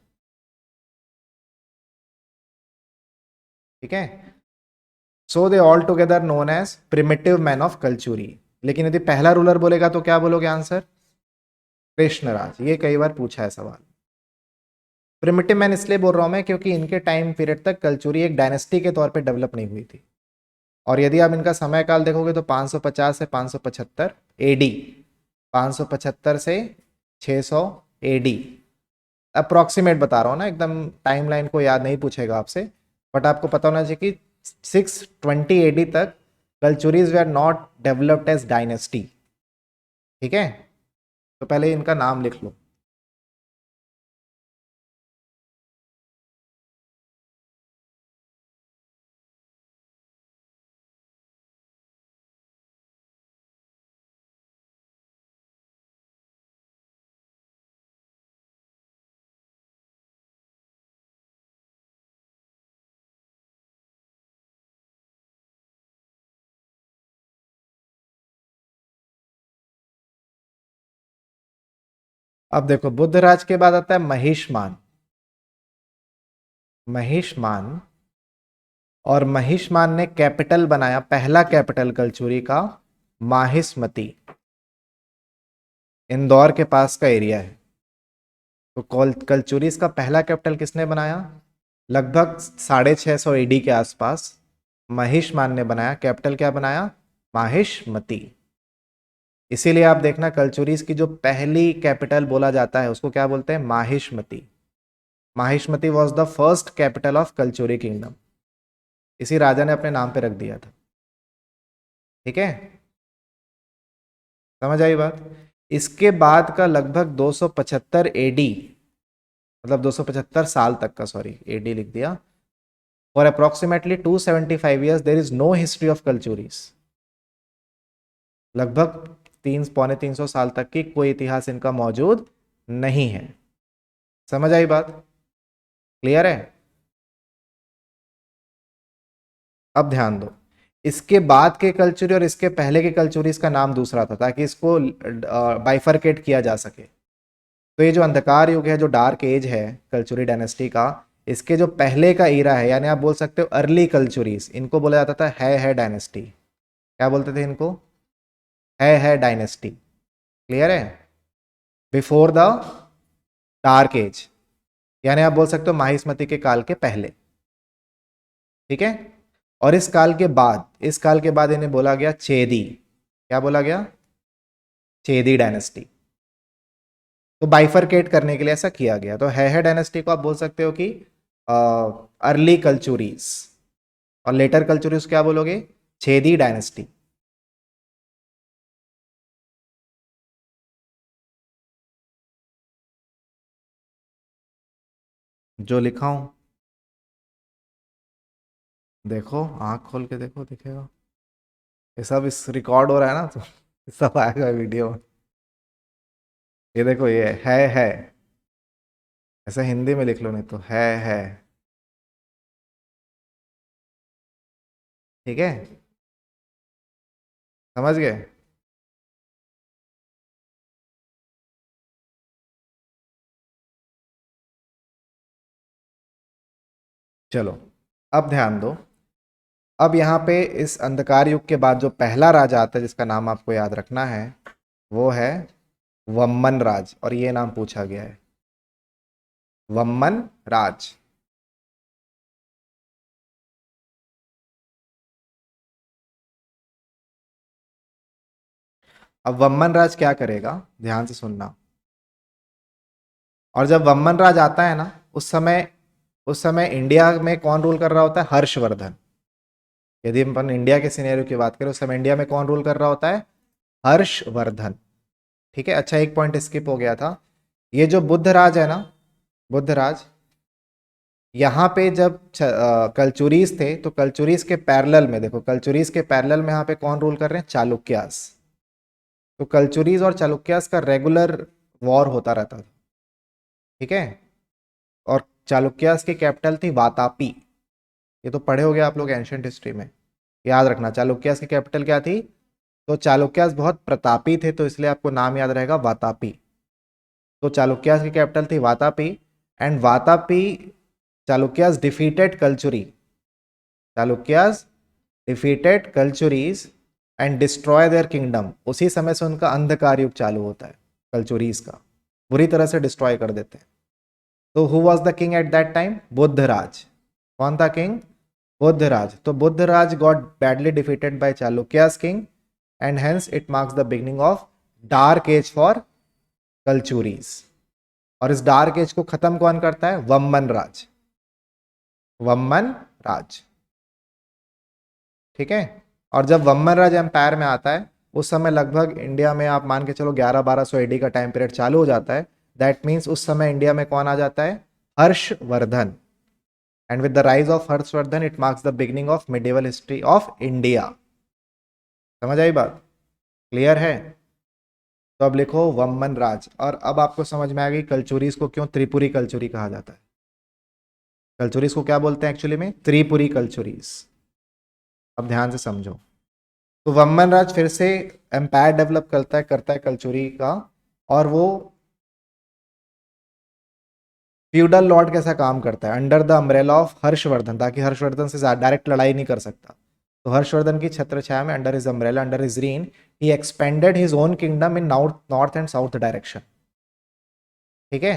ठीक है। So they all together known as primitive man of Kalchuri. लेकिन यदि पहला रूलर बोलेगा तो क्या बोलोगे आंसर? कृष्णराज। ये कई बार पूछा है सवाल। प्रिमिटिव मैन इसलिए बोल रहा हूं मैं क्योंकि इनके टाइम पीरियड तक कल्चुरी एक डायनेस्टी के तौर पे डेवलप नहीं हुई थी। और यदि आप इनका समय काल देखोगे तो 550 से 575 एडी, 575 से 600 एडी, अप्रॉक्सीमेट बता रहा हूँ ना, एकदम टाइमलाइन को याद नहीं पूछेगा आपसे। बट आपको पता होना चाहिए कि 620 एडी तक Kalchuris they are not developed as dynasty. ठीक है। तो पहले इनका नाम लिख लो। अब देखो, बुद्धराज के बाद आता है महिष्मान, महिष्मान। और महिष्मान ने कैपिटल बनाया, पहला कैपिटल कल्चुरी का, माहिष्मती, इंदौर के पास का एरिया है। तो कल्चुरीज का पहला कैपिटल किसने बनाया? लगभग 650 एडी के आसपास महिष्मान ने बनाया। कैपिटल क्या बनाया? माहिष्मती। इसीलिए आप देखना कल्चुरीज की जो पहली कैपिटल बोला जाता है उसको क्या बोलते हैं? Mahishmati. Mahishmati was the first capital of Kalachuri kingdom. इसी राजा ने अपने नाम पे रख दिया था। ठीक है, समझ आई बात? इसके बाद का लगभग 275 एडी, मतलब 275 साल तक का, सॉरी एडी लिख दिया, for approximately 275 years there is no history of Kalchuris. लगभग 300-350 साल तक की कोई इतिहास इनका मौजूद नहीं है। समझ आई बात? क्लियर है? अब ध्यान दो, इसके बाद के कल्चुरी और इसके पहले के कल्चुरीज का नाम दूसरा था, ताकि इसको बाइफरकेट किया जा सके। तो ये जो अंधकार युग है, जो डार्क एज है कल्चुरी डायनेस्टी का, इसके जो पहले का ईरा है, यानी आप बोल सकते हो अर्ली कल्चुरीज, इनको बोला जाता था है डायनेस्टी। क्या बोलते थे इनको? है डायनेस्टी। क्लियर है? बिफोर द डार्क एज, यानी आप बोल सकते हो माहिस्मती के काल के पहले। ठीक है? और इस काल के बाद इन्हें बोला गया चेदी। क्या बोला गया? चेदी डायनेस्टी। तो बाइफरकेट करने के लिए ऐसा किया गया। तो है डायनेस्टी को आप बोल सकते हो कि अर्ली कल्चुरीज, और लेटर कल्चुरीज क्या बोलोगे? छेदी डायनेस्टी। जो लिखा हूं, देखो, आंख खोल के देखो, दिखेगा। ये सब इस रिकॉर्ड हो रहा है ना, तो ये सब आएगा वीडियो में। ये देखो, ये है। ऐसा हिंदी में लिख लो, नहीं तो है। ठीक है? समझ गए? चलो, अब ध्यान दो। अब यहाँ पे इस अंधकार युग के बाद जो पहला राजा आता है, जिसका नाम आपको याद रखना है, वो है वम्मन राज। और ये नाम पूछा गया है, वम्मन राज। अब वम्मन राज क्या करेगा, ध्यान से सुनना। और जब वम्मन राज आता है ना, उस समय इंडिया में कौन रूल कर रहा होता है? हर्षवर्धन। यदि अपन इंडिया के सिनेरियो की बात करें, उस समय इंडिया में कौन रूल कर रहा होता है? हर्षवर्धन। ठीक है? अच्छा, एक पॉइंट स्किप हो गया था। ये जो बुद्ध राज है ना, बुद्ध राज, यहाँ पे जब कलचुरीज थे, तो कलचुरीज के पैरेलल में, देखो, कलचुरीज के पैरेलल में यहाँ पे कौन रूल कर रहे हैं? चालुक्यास। तो कलचुरीज और चालुक्यास का रेगुलर वॉर होता रहता था। ठीक है? और चालुक्यास की कैपिटल थी वातापी। ये तो पढ़े होगे आप लोग एंशियंट हिस्ट्री में। याद रखना, चालुक्यास की कैपिटल क्या थी? तो चालुक्यास बहुत प्रतापी थे, तो इसलिए आपको नाम याद रहेगा वातापी। तो चालुक्यास की कैपिटल थी Vatapi, and Vatapi, Chalukyas defeated Kalchuri, Chalukyas defeated Kalchuris and destroy their kingdom. उसी समय से उनका अंधकार युग चालू होता है, कलचुरीज का। बुरी तरह से डिस्ट्रॉय कर देते हैं। तो who was the king at that time? Buddhraj. कौन था किंग? बुद्धराज। तो Buddhraj got badly defeated by Chalukyas king, and hence it marks the beginning of dark age for Kalchuris. और इस डार्क एज को खत्म कौन करता है? वम्मन राज। वम्मन राज। ठीक है? और जब वम्मन राज एम्पायर में आता है, उस समय लगभग इंडिया में आप मान के चलो 1100-1200 एडी का टाइम पीरियड चालू हो जाता है। दैट मीन्स उस समय इंडिया में कौन आ जाता है? Harshvardhan. And with the rise of Harshvardhan, it marks the beginning of medieval history of India. समझ आई बात? क्लियर है? तो अब लिखो वम्मन राज। और अब आपको समझ में आ गई कलचुरीज को क्यों त्रिपुरी कल्चुरी कहा जाता है। कल्चुरीज को क्या बोलते हैं एक्चुअली में? त्रिपुरी कल्चुरीज। अब ध्यान से समझो। तो वम्मन राज फिर से एम्पायर डेवलप करता है कल्चुरी का। और वो फ्यूडल लॉर्ड कैसा काम करता है? Under the umbrella of Harshvardhan, ताकि हर्षवर्धन से डायरेक्ट लड़ाई नहीं कर सकता। तो हर्षवर्धन की छत्र छाया में, under his umbrella, under his reign, he expanded his own kingdom in north and south direction. ठीक है?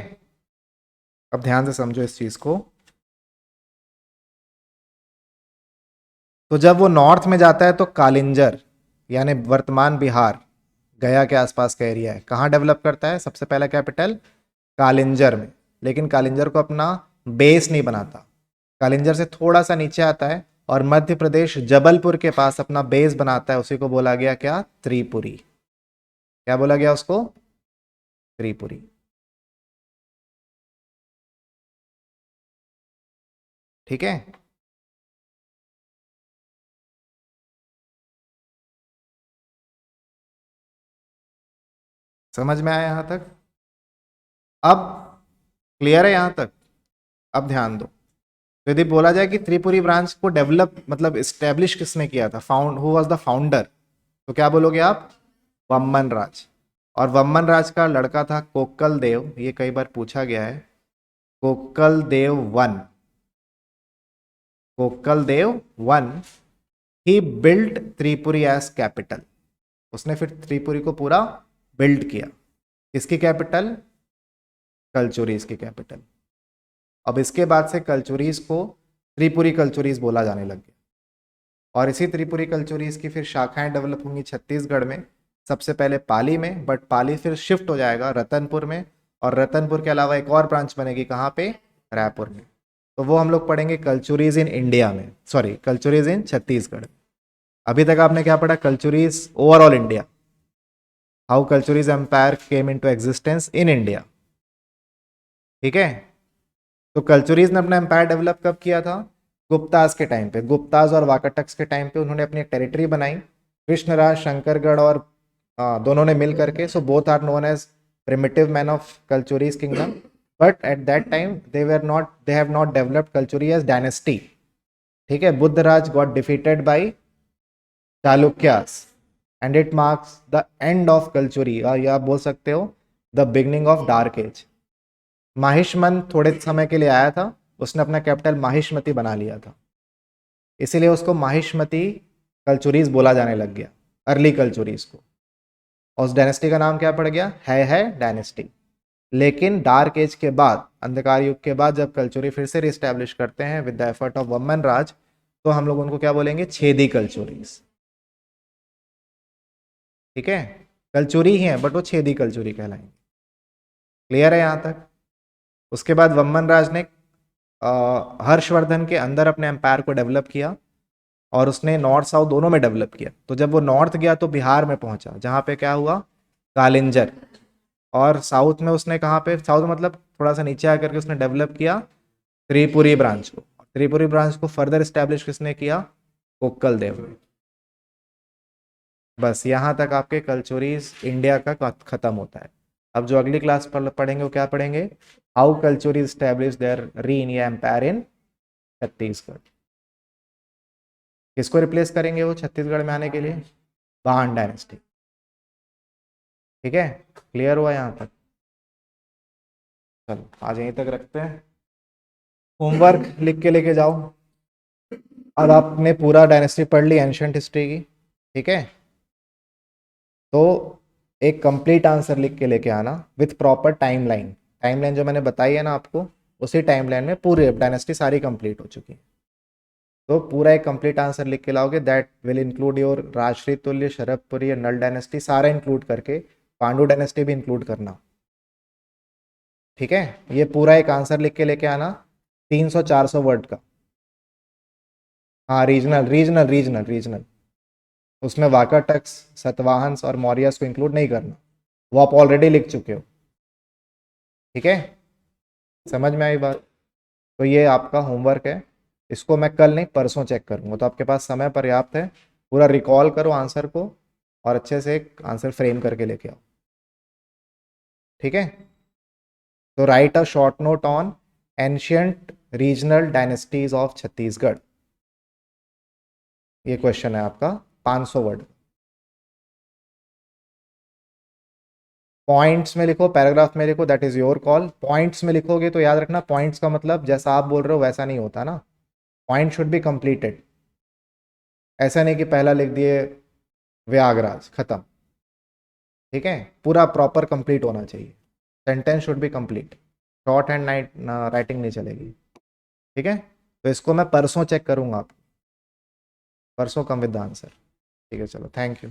अब ध्यान से समझो इस चीज को। तो जब वो नॉर्थ में जाता है, तो कालिंजर, यानी वर्तमान बिहार, गया के आसपास का एरिया है, कहाँ डेवलप करता है? सबसे पहला कैपिटल कालिंजर में। लेकिन कालिंजर को अपना बेस नहीं बनाता, कालिंजर से थोड़ा सा नीचे आता है, और मध्य प्रदेश जबलपुर के पास अपना बेस बनाता है। उसी को बोला गया क्या? त्रिपुरी। क्या बोला गया उसको? त्रिपुरी। ठीक है? समझ में आया यहाँ तक? अब क्लियर है यहाँ तक? अब ध्यान दो। तो यदि बोला जाए कि त्रिपुरी ब्रांच को डेवलप मतलब इस्टेब्लिश किसने किया था, found who was the founder, तो क्या बोलोगे आप? वम्मन राज। और वम्मन राज का लड़का था कोक्कल देव, ये कई बार पूछा गया है। कोक्कल देव वन, कोक्कल देव वन, ही बिल्ट त्रिपुरी एज कैपिटल। उसने फिर त्रिपुरी को पूरा बिल्ड किया। किसकी कैपिटल? कलचुरीज की कैपिटल। अब इसके बाद से कलचुरीज को त्रिपुरी कलचुरीज बोला जाने लग गया। और इसी त्रिपुरी कलचुरीज की फिर शाखाएं डेवलप होंगी छत्तीसगढ़ में, सबसे पहले पाली में, बट पाली फिर शिफ्ट हो जाएगा रतनपुर में, और रतनपुर के अलावा एक और ब्रांच बनेगी कहाँ पे? रायपुर में। तो वो हम लोग पढ़ेंगे कल्चुरीज इन इंडिया में, सॉरी कल्चुरीज इन छत्तीसगढ़। अभी तक आपने क्या पढ़ा? Kalchuris overall India, how Kalchuris empire came into existence in India. ठीक है? तो कल्चुरीज ने अपना एम्पायर डेवलप कब किया था? गुप्ताज के टाइम पे, गुप्ताज और वाकाटक्स के टाइम पे उन्होंने अपनी टेरिटरी बनाई, कृष्णराज, शंकरगढ़, और दोनों ने मिल करके। So both are known as primitive man of Kalchuris kingdom, but at that time they have not developed Kalchuri as dynasty. ठीक है? Buddhraj got defeated by Chalukyas and it marks the end of Kalchuri, और या आप बोल सकते हो the beginning of dark age. Mahishman थोड़े समय के लिए आया था, उसने अपना कैपिटल माहिष्मती बना लिया था, इसीलिए उसको माहिष्मती कल्चुरीज बोला जाने लग गया, अर्ली कल्चुरीज को। और उस डायनेस्टी का नाम क्या पड़ गया? है डायनेस्टी। लेकिन डार्क एज के बाद, अंधकार युग के बाद, जब कल्चुरी फिर से रिस्टैब्लिश करते हैं विद द एफर्ट ऑफ वम्मन राज, तो हम लोग उनको क्या बोलेंगे? छेदी कल्चुरीज। ठीक है? कल्चुरी ही है बट वो छेदी कल्चुरी कहलाएंगे। क्लियर है यहाँ तक? उसके बाद वम्मन राज ने हर्षवर्धन के अंदर अपने एम्पायर को डेवलप किया, और उसने नॉर्थ साउथ दोनों में डेवलप किया। तो जब वो नॉर्थ गया तो बिहार में पहुंचा, जहाँ पे क्या हुआ? कालिंजर। और साउथ में उसने कहाँ पे, साउथ मतलब थोड़ा सा नीचे आकर के उसने डेवलप किया त्रिपुरी ब्रांच को। त्रिपुरी ब्रांच को फर्दर स्टैब्लिश किसने किया? कोक्कल देव ने। बस यहाँ तक आपके कल्चुरीज इंडिया का खत्म होता है। अब जो अगली क्लास पर पढ़ेंगे वो क्या पढ़ेंगे? हाउ कल्चुरीज स्टैब्लिश देयर रीन या एम्पायर इन छत्तीसगढ़। किसको रिप्लेस करेंगे वो छत्तीसगढ़ में आने के लिए? बाण डायनेस्टी। ठीक है? क्लियर हुआ यहाँ तक? चलो आज यहीं तक रखते हैं। होमवर्क लिख के लेके जाओ। अब आपने पूरा डायनेस्टी पढ़ ली, एंशिएंट हिस्ट्री की। ठीक है? तो एक कंप्लीट आंसर लिख के लेके आना विथ प्रॉपर टाइमलाइन। टाइमलाइन जो मैंने बताई है ना आपको, उसी टाइमलाइन में पूरी डायनेस्टी सारी कंप्लीट हो चुकी है। तो पूरा एक कंप्लीट आंसर लिख के लाओगे, that will include your Rajshri Tulya, Sharabhpuri, null dynasty सारा इंक्लूड करके, पांडु डायनेस्टी भी इंक्लूड करना। ठीक है? ये पूरा एक आंसर लिख के लेके आना 300-400 वर्ड का। हाँ, रीजनल रीजनल रीजनल रीजनल, उसमें वाकाटक्स, सतवाहंस और मौर्यस को इंक्लूड नहीं करना, वो आप ऑलरेडी लिख चुके हो। ठीक है? समझ में आई बात? तो ये आपका होमवर्क है, इसको मैं कल नहीं परसों चेक करूँगा, तो आपके पास समय पर्याप्त है। पूरा रिकॉल करो आंसर को, और अच्छे से एक आंसर फ्रेम करके लेके आओ। ठीक है? तो right a short note on ancient regional dynasties of Chhattisgarh. ये क्वेश्चन है आपका 500 वर्ड। पॉइंट्स में लिखो, पैराग्राफ में लिखो, that is your call. Points में लिखोगे तो याद रखना, पॉइंट्स का मतलब जैसा आप बोल रहे हो वैसा नहीं होता ना। Point should be completed. ऐसा नहीं कि पहला लिख दिए व्यागराज खत्म। ठीक है? पूरा प्रॉपर कंप्लीट होना चाहिए। Sentence should be complete, short hand night writing नहीं चलेगी। ठीक है? तो इसको मैं परसों चेक करूंगा, आप परसों कम विद द आंसर। ठीक है? चलो, थैंक यू।